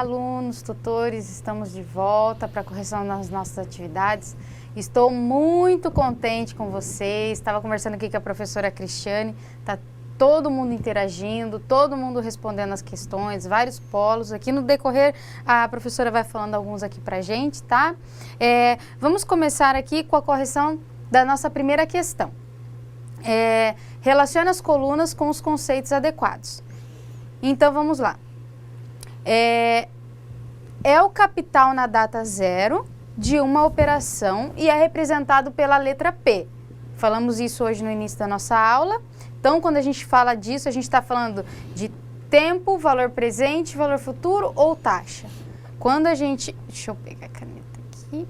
alunos, tutores, estamos de volta para a correção das nossas atividades. Estou muito contente com vocês, estava conversando aqui com a professora Cristiane, está todo mundo interagindo, todo mundo respondendo as questões, vários polos. Aqui no decorrer, a professora vai falando alguns aqui para a gente, tá? Vamos começar aqui com a correção da nossa primeira questão. Relaciona as colunas com os conceitos adequados. Então, vamos lá. É o capital na data zero de uma operação e é representado pela letra P. Falamos isso hoje no início da nossa aula. Então, quando a gente fala disso, a gente está falando de tempo, valor presente, valor futuro ou taxa. Quando a gente... Deixa eu pegar a caneta aqui.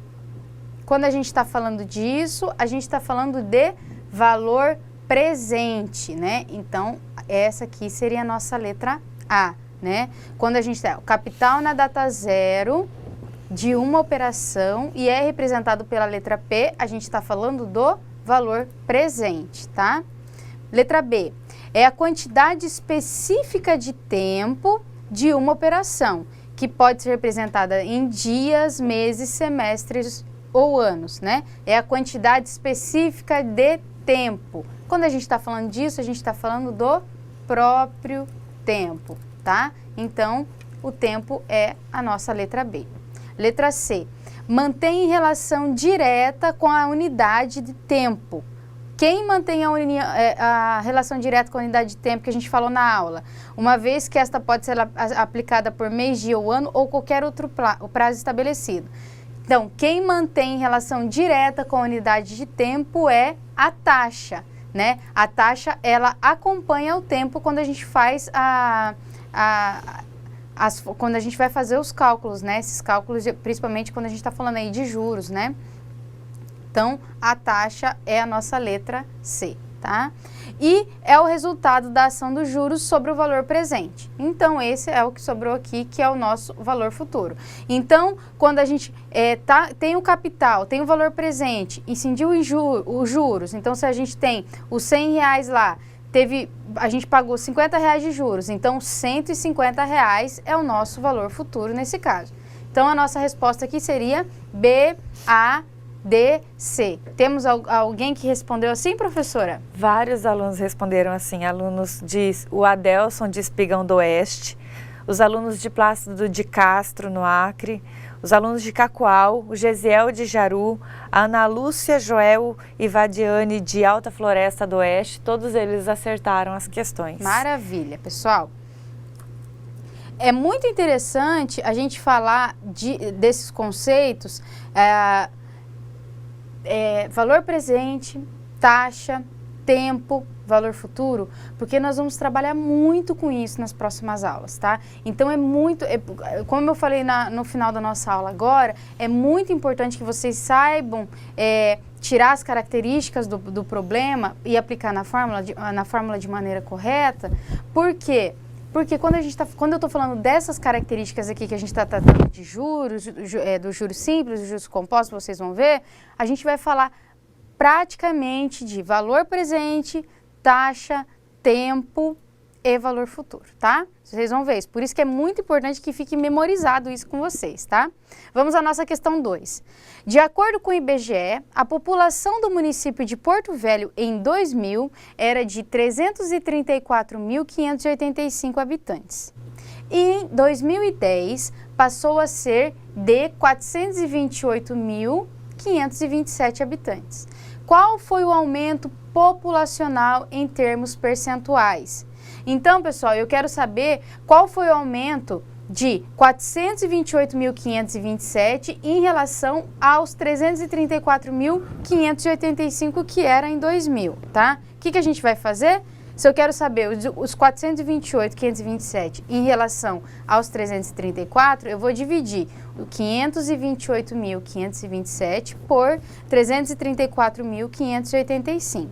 Quando a gente está falando disso, a gente está falando de valor presente, né? Então, essa aqui seria a nossa letra A, né? Quando a gente tem o capital na data zero de uma operação e é representado pela letra P, a gente está falando do valor presente, tá? Letra B, é a quantidade específica de tempo de uma operação, que pode ser representada em dias, meses, semestres ou anos, né? É a quantidade específica de tempo. Quando a gente está falando disso, a gente está falando do próprio tempo, tá? Então, o tempo é a nossa letra B. Letra C, mantém relação direta com a unidade de tempo. Quem mantém a relação direta com a unidade de tempo que a gente falou na aula? Uma vez que esta pode ser aplicada por mês, dia ou ano ou qualquer outro prazo estabelecido. Então, quem mantém relação direta com a unidade de tempo é a taxa, né? A taxa, ela acompanha o tempo quando a gente faz quando a gente vai fazer os cálculos, né? Esses cálculos, principalmente quando a gente está falando aí de juros, né? Então, a taxa é a nossa letra C, tá? E é o resultado da ação dos juros sobre o valor presente. Então, esse é o que sobrou aqui, que é o nosso valor futuro. Então, quando a gente tem o capital, tem o valor presente, incidiu os juros. Então, se a gente tem os R$100 lá, a gente pagou R$50 de juros. Então, R$150 é o nosso valor futuro nesse caso. Então, a nossa resposta aqui seria B, A, D, C. Temos alguém que respondeu assim, professora? Vários alunos responderam assim. O Adelson de Espigão do Oeste, os alunos de Plácido de Castro, no Acre, os alunos de Cacoal, o Gesiel de Jaru, a Ana Lúcia, Joel e Vadiane de Alta Floresta do Oeste, todos eles acertaram as questões. Maravilha, pessoal. É muito interessante a gente falar desses conceitos, valor presente, taxa, tempo, valor futuro, porque nós vamos trabalhar muito com isso nas próximas aulas, tá? Então como eu falei no final da nossa aula agora, é muito importante que vocês saibam tirar as características do problema e aplicar na fórmula de maneira correta. Por quê? Porque quando eu estou falando dessas características aqui que a gente está tratando de juros, dos juros simples, dos juros compostos, vocês vão ver, a gente vai falar praticamente de valor presente, taxa, tempo e valor futuro, tá? Vocês vão ver isso. Por isso que é muito importante que fique memorizado isso com vocês, tá? Vamos à nossa questão 2. De acordo com o IBGE, a população do município de Porto Velho em 2000 era de 334.585 habitantes. E em 2010 passou a ser de 428.527 habitantes. Qual foi o aumento populacional em termos percentuais? Então, pessoal, eu quero saber qual foi o aumento de 428.527 em relação aos 334.585 que era em 2000, tá? O que a gente vai fazer? Se eu quero saber os 428.527 em relação aos 334, eu vou dividir o 528.527 por 334.585.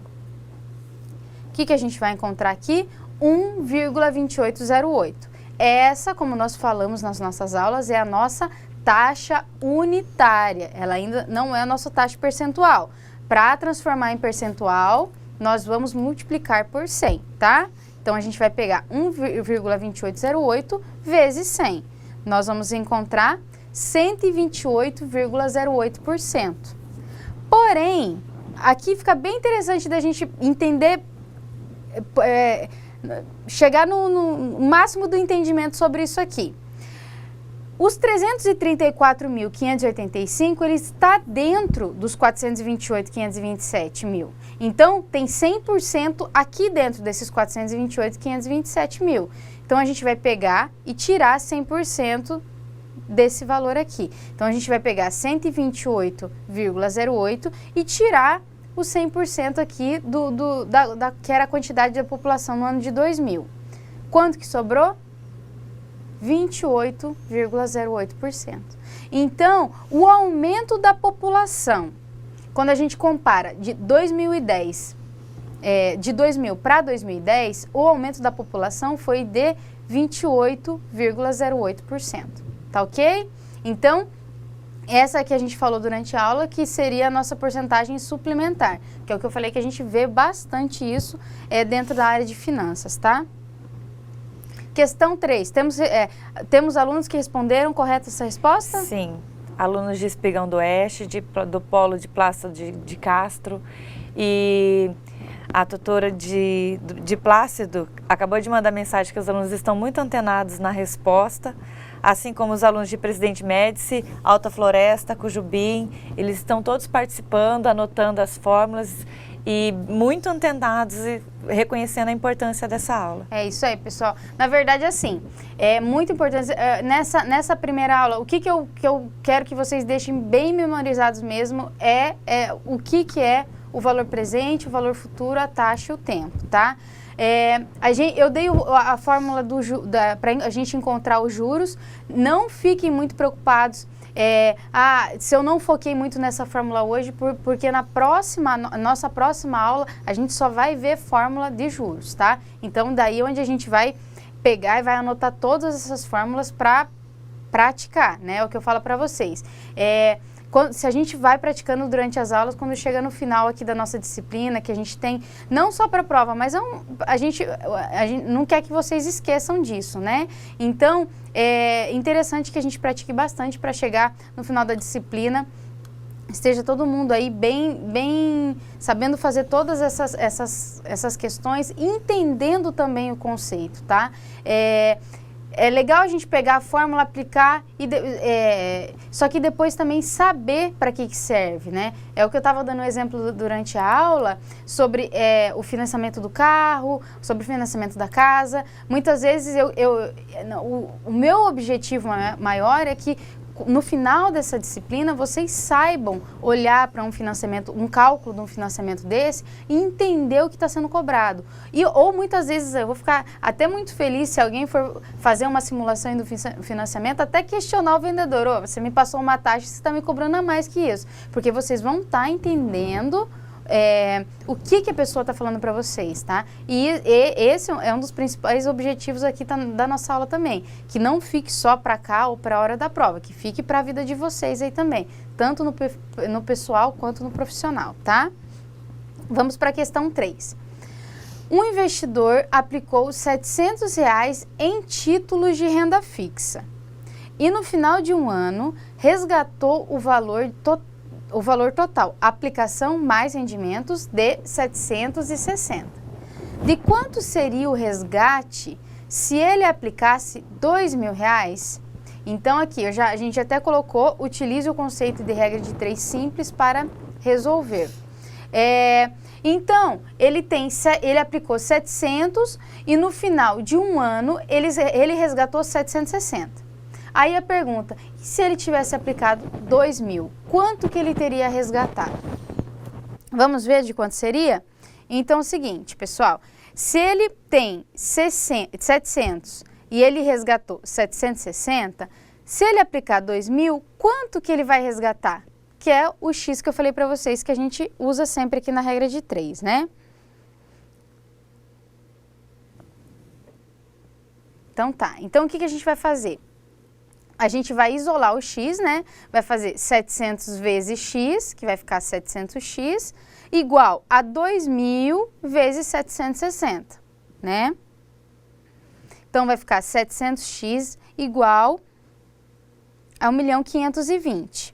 O que a gente vai encontrar aqui? 1,2808. Essa, como nós falamos nas nossas aulas, é a nossa taxa unitária. Ela ainda não é a nossa taxa percentual. Para transformar em percentual, nós vamos multiplicar por 100, tá? Então, a gente vai pegar 1,2808 vezes 100. nós vamos encontrar 128,08%. Porém, aqui fica bem interessante da gente entender, chegar no máximo do entendimento sobre isso aqui. Os 334.585, ele está dentro dos 428.527 mil. Então, tem 100% aqui dentro desses 428.527 mil. Então, a gente vai pegar e tirar 100% desse valor aqui. Então, a gente vai pegar 128,08 e tirar o 100% aqui que era a quantidade da população no ano de 2000. Quanto que sobrou? 28,08%. Então, o aumento da população, quando a gente compara de 2010, de 2000 para 2010, o aumento da população foi de 28,08%. Tá ok? Então, essa que a gente falou durante a aula, que seria a nossa porcentagem suplementar, que é o que eu falei que a gente vê bastante isso dentro da área de finanças, tá? Questão 3, temos alunos que responderam correta essa resposta? Sim, alunos de Espigão do Oeste, do Polo de Plácido de Castro, e a tutora de Plácido acabou de mandar mensagem que os alunos estão muito antenados na resposta, assim como os alunos de Presidente Médici, Alta Floresta, Cujubim, eles estão todos participando, anotando as fórmulas e muito antenados e reconhecendo a importância dessa aula. É isso aí, pessoal. Na verdade, assim, é muito importante, nessa primeira aula, o que eu quero que vocês deixem bem memorizados mesmo é o que é o valor presente, o valor futuro, a taxa e o tempo, tá? Eu dei a fórmula para a gente encontrar os juros. Não fiquem muito preocupados se eu não foquei muito nessa fórmula hoje, porque na nossa próxima aula a gente só vai ver fórmula de juros, tá? Então daí onde a gente vai pegar e vai anotar todas essas fórmulas para praticar, né? É o que eu falo para vocês. Se a gente vai praticando durante as aulas, quando chega no final aqui da nossa disciplina, que a gente tem, não só para a prova, mas a gente não quer que vocês esqueçam disso, né? Então, é interessante que a gente pratique bastante para chegar no final da disciplina, esteja todo mundo aí bem sabendo fazer todas essas questões, entendendo também o conceito, tá? É legal a gente pegar a fórmula, aplicar, só que depois também saber para que serve, né? É o que eu estava dando um exemplo durante a aula sobre o financiamento do carro, sobre o financiamento da casa. Muitas vezes o meu objetivo maior é que no final dessa disciplina vocês saibam olhar para um cálculo de um financiamento desse e entender o que está sendo cobrado. Ou muitas vezes eu vou ficar até muito feliz se alguém for fazer uma simulação do financiamento, até questionar o vendedor: você me passou uma taxa, você está me cobrando a mais que isso. Porque vocês vão estar entendendo o que a pessoa está falando para vocês, tá? E esse é um dos principais objetivos aqui da nossa aula também, que não fique só para cá ou para a hora da prova, que fique para a vida de vocês aí também, tanto no pessoal quanto no profissional, tá? Vamos para a questão 3. Um investidor aplicou R$700 em títulos de renda fixa e no final de um ano resgatou o valor total, aplicação mais rendimentos, de 760. De quanto seria o resgate se ele aplicasse R$2.000? Então aqui, a gente até colocou, utilize o conceito de regra de 3 simples para resolver. Então, ele aplicou 700 e no final de um ano ele resgatou 760. Aí a pergunta, se ele tivesse aplicado 2.000, quanto que ele teria resgatado? Vamos ver de quanto seria? Então é o seguinte, pessoal, se ele tem 700 e ele resgatou 760, se ele aplicar 2.000, quanto que ele vai resgatar? Que é o X que eu falei para vocês, que a gente usa sempre aqui na regra de 3, né? Então tá, então o que a gente vai fazer? A gente vai isolar o x, né? Vai fazer 700 vezes x, que vai ficar 700x, igual a 2.000 vezes 760, né? Então, vai ficar 700x igual a 1.520.000.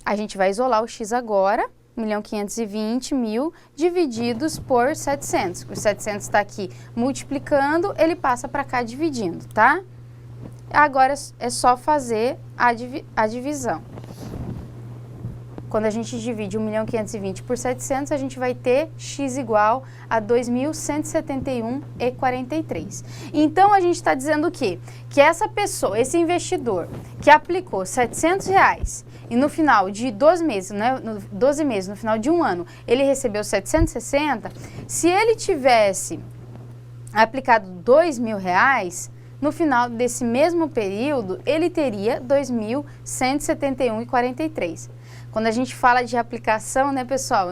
A gente vai isolar o X agora, 1.520.000 divididos por 700. O 700 está aqui multiplicando, ele passa para cá dividindo, tá? Agora é só fazer a divisão. Quando a gente divide 1.520.000 por 700, a gente vai ter X igual a 2.171,43. Então, a gente está dizendo o quê? Que essa pessoa, esse investidor que aplicou R$700 e no final de 12 meses, né, 12 meses, no final de um ano, ele recebeu 760, se ele tivesse aplicado R$2.000, no final desse mesmo período, ele teria 2.171,43. Quando a gente fala de aplicação, né, pessoal,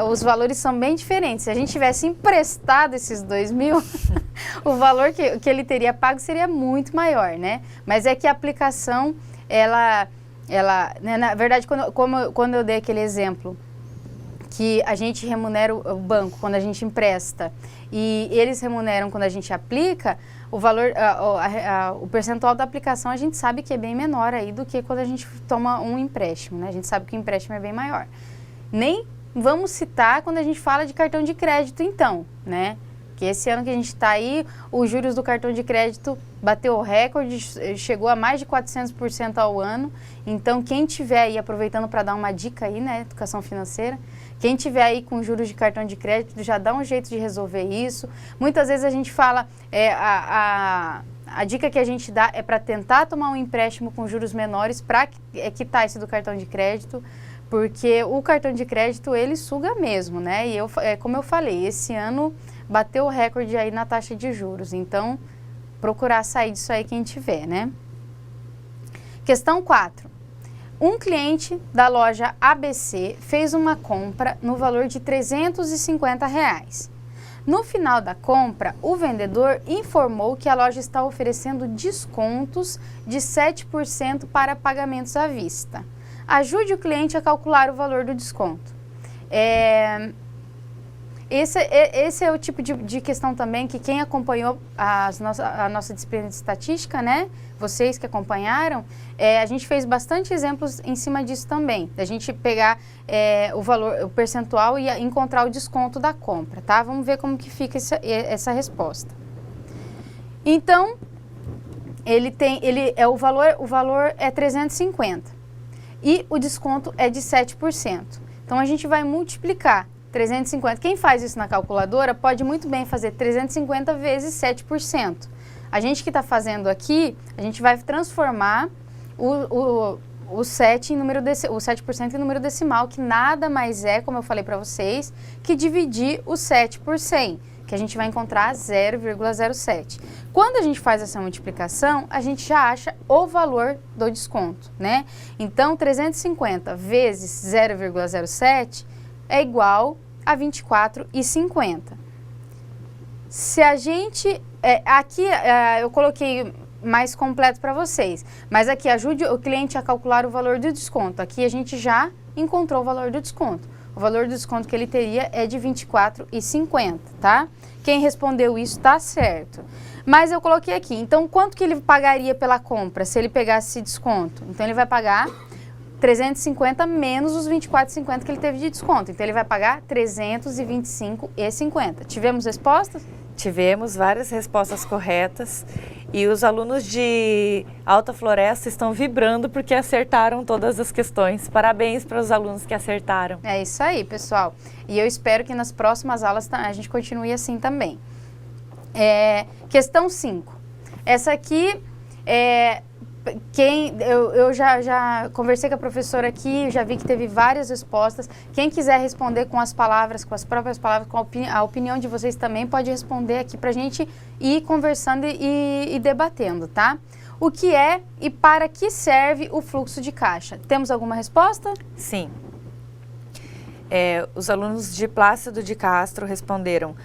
os valores são bem diferentes. Se a gente tivesse emprestado esses 2.000, o valor que ele teria pago seria muito maior, né? Mas é que a aplicação, né, na verdade, quando eu dei aquele exemplo, que a gente remunera o banco quando a gente empresta e eles remuneram quando a gente aplica, o valor, o percentual da aplicação a gente sabe que é bem menor aí do que quando a gente toma um empréstimo, né? A gente sabe que o empréstimo é bem maior. Nem vamos citar quando a gente fala de cartão de crédito então, né? Que esse ano que a gente está aí, os juros do cartão de crédito bateu o recorde, chegou a mais de 400% ao ano. Então, quem tiver aí, aproveitando para dar uma dica aí, né, educação financeira, quem tiver aí com juros de cartão de crédito, já dá um jeito de resolver isso. Muitas vezes a gente fala, a dica que a gente dá é para tentar tomar um empréstimo com juros menores para quitar esse do cartão de crédito, porque o cartão de crédito, ele suga mesmo, né? E como eu falei, esse ano bateu o recorde aí na taxa de juros, então procurar sair disso aí quem tiver, né? Questão 4. Um cliente da loja ABC fez uma compra no valor de R$350. No final da compra, o vendedor informou que a loja está oferecendo descontos de 7% para pagamentos à vista. Ajude o cliente a calcular o valor do desconto. Esse é o tipo de questão também que quem acompanhou a nossa disciplina de estatística, né? Vocês que acompanharam, a gente fez bastante exemplos em cima disso também. Da gente pegar o valor, o percentual e encontrar o desconto da compra, tá? Vamos ver como que fica essa resposta. Então, o valor é 350 e o desconto é de 7%. Então, a gente vai multiplicar 350. Quem faz isso na calculadora pode muito bem fazer 350 vezes 7%. A gente que está fazendo aqui, a gente vai transformar o 7% em número decimal, que nada mais é, como eu falei para vocês, que dividir o 7 por 100, que a gente vai encontrar 0,07. Quando a gente faz essa multiplicação, a gente já acha o valor do desconto, né? Então, 350 vezes 0,07 é igual a 24,50. Se a gente... aqui eu coloquei mais completo para vocês, mas aqui ajude o cliente a calcular o valor do desconto. Aqui a gente já encontrou o valor do desconto. O valor do desconto que ele teria é de R$24,50, tá? Quem respondeu isso está certo. Mas eu coloquei aqui, então quanto que ele pagaria pela compra se ele pegasse esse desconto? Então ele vai pagar 350 menos os 24,50 que ele teve de desconto. Então, ele vai pagar 325,50. Tivemos respostas? Tivemos várias respostas corretas e os alunos de Alta Floresta estão vibrando porque acertaram todas as questões. Parabéns para os alunos que acertaram. É isso aí, pessoal. E eu espero que nas próximas aulas a gente continue assim também. Questão 5. Essa aqui eu já conversei com a professora aqui, já vi que teve várias respostas. Quem quiser responder com as próprias palavras, com a opinião de vocês também, pode responder aqui para a gente ir conversando e debatendo, tá? O que é e para que serve o fluxo de caixa? Temos alguma resposta? Sim. Os alunos de Plácido de Castro responderam: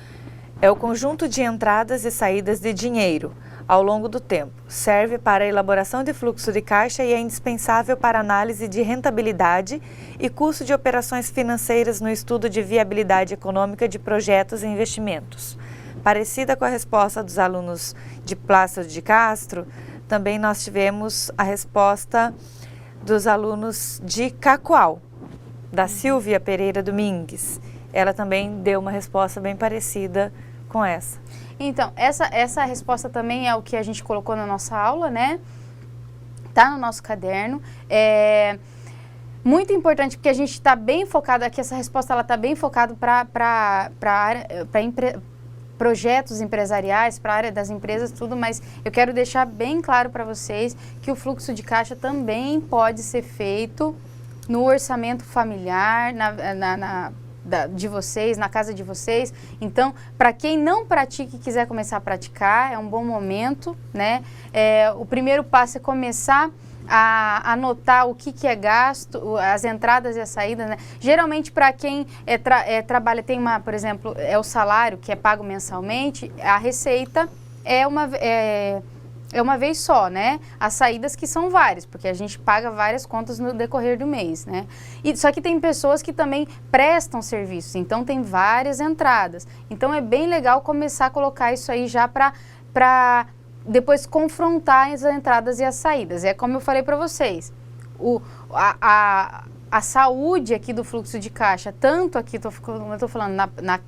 é o conjunto de entradas e saídas de dinheiro ao longo do tempo. Serve para a elaboração de fluxo de caixa e é indispensável para análise de rentabilidade e custo de operações financeiras no estudo de viabilidade econômica de projetos e investimentos. Parecida com a resposta dos alunos de Plácido de Castro, também nós tivemos a resposta dos alunos de Cacoal, da Silvia Pereira Domingues. Ela também deu uma resposta bem parecida com essa. Então, essa resposta também é o que a gente colocou na nossa aula, né? Tá no nosso caderno. Muito importante, porque a gente está bem focado aqui, essa resposta ela está bem focada para projetos empresariais, para a área das empresas, tudo, mas eu quero deixar bem claro para vocês que o fluxo de caixa também pode ser feito no orçamento familiar, de vocês, na casa de vocês. Então, para quem não pratica e quiser começar a praticar, é um bom momento, né? O primeiro passo é começar a anotar o que é gasto, as entradas e as saídas, né? Geralmente, para quem trabalha, tem por exemplo, o salário que é pago mensalmente, a receita é uma vez só, né? As saídas que são várias, porque a gente paga várias contas no decorrer do mês, né? Só que tem pessoas que também prestam serviços, então tem várias entradas. Então é bem legal começar a colocar isso aí já para depois confrontar as entradas e as saídas. É como eu falei para vocês, a saúde aqui do fluxo de caixa, tanto aqui, eu estou falando,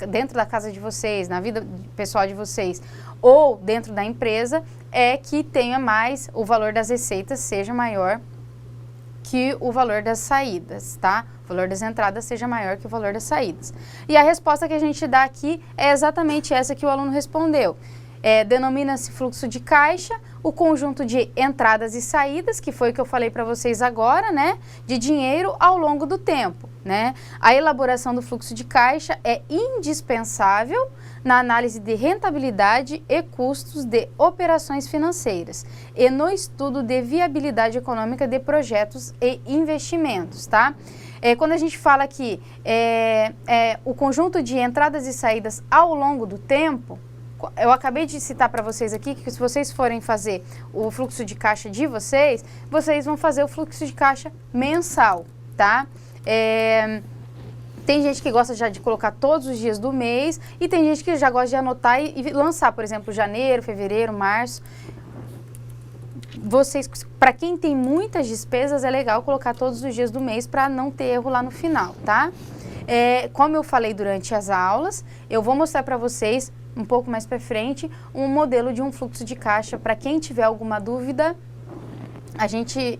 dentro da casa de vocês, na vida pessoal de vocês, ou dentro da empresa, é que tenha mais, o valor das receitas seja maior que o valor das saídas, tá? O valor das entradas seja maior que o valor das saídas. E a resposta que a gente dá aqui é exatamente essa que o aluno respondeu. Denomina-se fluxo de caixa o conjunto de entradas e saídas, que foi o que eu falei para vocês agora, né? De dinheiro ao longo do tempo, né? A elaboração do fluxo de caixa é indispensável na análise de rentabilidade e custos de operações financeiras e no estudo de viabilidade econômica de projetos e investimentos, tá? Quando a gente fala aqui o conjunto de entradas e saídas ao longo do tempo, eu acabei de citar para vocês aqui que se vocês forem fazer o fluxo de caixa de vocês, vocês vão fazer o fluxo de caixa mensal, tá? Tem gente que gosta já de colocar todos os dias do mês e tem gente que já gosta de anotar e lançar, por exemplo, janeiro, fevereiro, março. Para quem tem muitas despesas, é legal colocar todos os dias do mês para não ter erro lá no final, tá? Como eu falei durante as aulas, eu vou mostrar para vocês um pouco mais para frente, um modelo de um fluxo de caixa. Para quem tiver alguma dúvida, a gente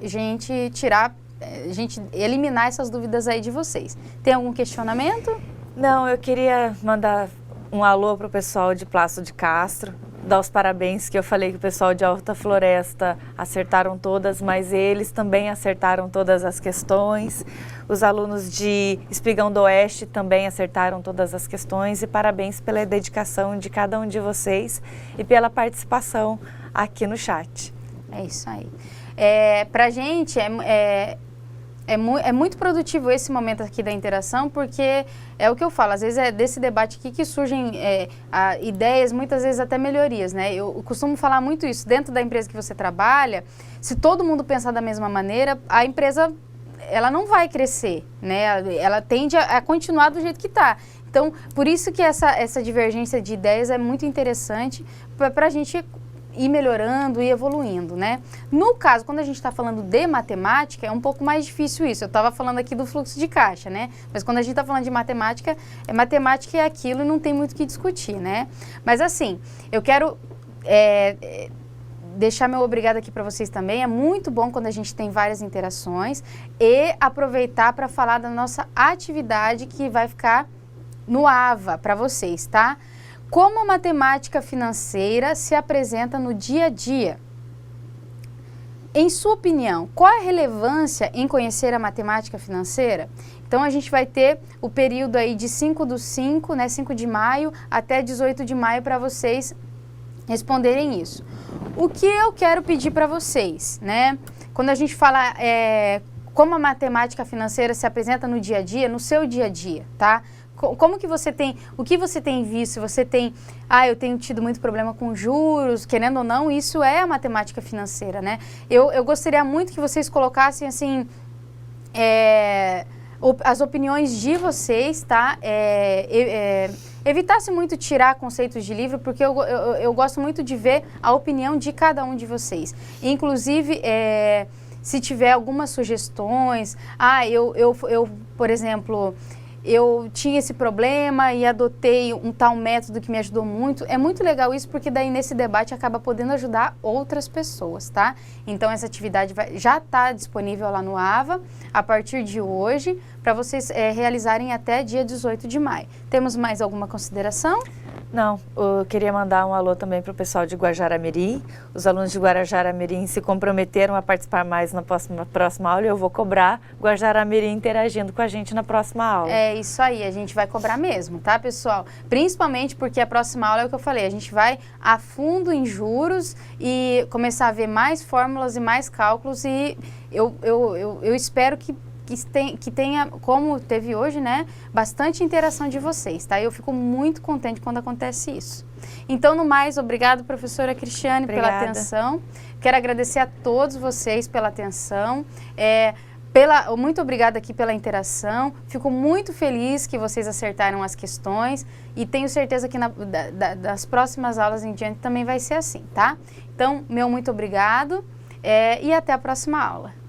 eliminar essas dúvidas aí de vocês. Tem algum questionamento? Não, eu queria mandar um alô para o pessoal de Plácido de Castro, dar os parabéns, que eu falei que o pessoal de Alta Floresta acertaram todas, mas eles também acertaram todas as questões. Os alunos de Espigão do Oeste também acertaram todas as questões e parabéns pela dedicação de cada um de vocês e pela participação aqui no chat. É isso aí. Para a gente é muito produtivo esse momento aqui da interação, porque é o que eu falo, às vezes é desse debate aqui que surgem ideias, muitas vezes até melhorias, né? Eu costumo falar muito isso, dentro da empresa que você trabalha, se todo mundo pensar da mesma maneira, a empresa, ela não vai crescer, né? Ela tende a continuar do jeito que está. Então, por isso que essa divergência de ideias é muito interessante para a gente ir melhorando e evoluindo, né? No caso, quando a gente está falando de matemática, é um pouco mais difícil isso. Eu estava falando aqui do fluxo de caixa, né? Mas quando a gente está falando de matemática é aquilo e não tem muito o que discutir, né? Mas assim, eu quero deixar meu obrigado aqui para vocês também. É muito bom quando a gente tem várias interações e aproveitar para falar da nossa atividade que vai ficar no AVA para vocês, tá? Como a matemática financeira se apresenta no dia a dia? Em sua opinião, qual é a relevância em conhecer a matemática financeira? Então, a gente vai ter o período aí de 5/5, né, 5 de maio até 18 de maio para vocês responderem isso. O que eu quero pedir para vocês, né? Quando a gente fala como a matemática financeira se apresenta no dia a dia, no seu dia a dia, tá? Como que você tem, o que você tem visto? Você tem, eu tenho tido muito problema com juros, querendo ou não, isso é a matemática financeira, né? Eu gostaria muito que vocês colocassem, assim, as opiniões de vocês, tá? evitasse muito tirar conceitos de livro, porque eu gosto muito de ver a opinião de cada um de vocês. Inclusive, se tiver algumas sugestões, por exemplo, eu tinha esse problema e adotei um tal método que me ajudou muito. É muito legal isso, porque daí nesse debate acaba podendo ajudar outras pessoas, tá? Então essa atividade já está disponível lá no AVA, a partir de hoje, para vocês realizarem até dia 18 de maio. Temos mais alguma consideração? Não, eu queria mandar um alô também para o pessoal de Guajará-Mirim. Os alunos de Guajará-Mirim se comprometeram a participar mais na próxima aula e eu vou cobrar Guajará-Mirim interagindo com a gente na próxima aula. É isso aí, a gente vai cobrar mesmo, tá, pessoal? Principalmente porque a próxima aula é o que eu falei, a gente vai a fundo em juros e começar a ver mais fórmulas e mais cálculos e eu espero que tenha, como teve hoje, né, bastante interação de vocês, tá? Eu fico muito contente quando acontece isso. Então, no mais, obrigado, professora Cristiane, pela atenção. Quero agradecer a todos vocês pela atenção. Muito obrigada aqui pela interação. Fico muito feliz que vocês acertaram as questões e tenho certeza que das próximas aulas em diante também vai ser assim, tá? Então, meu muito obrigado e até a próxima aula.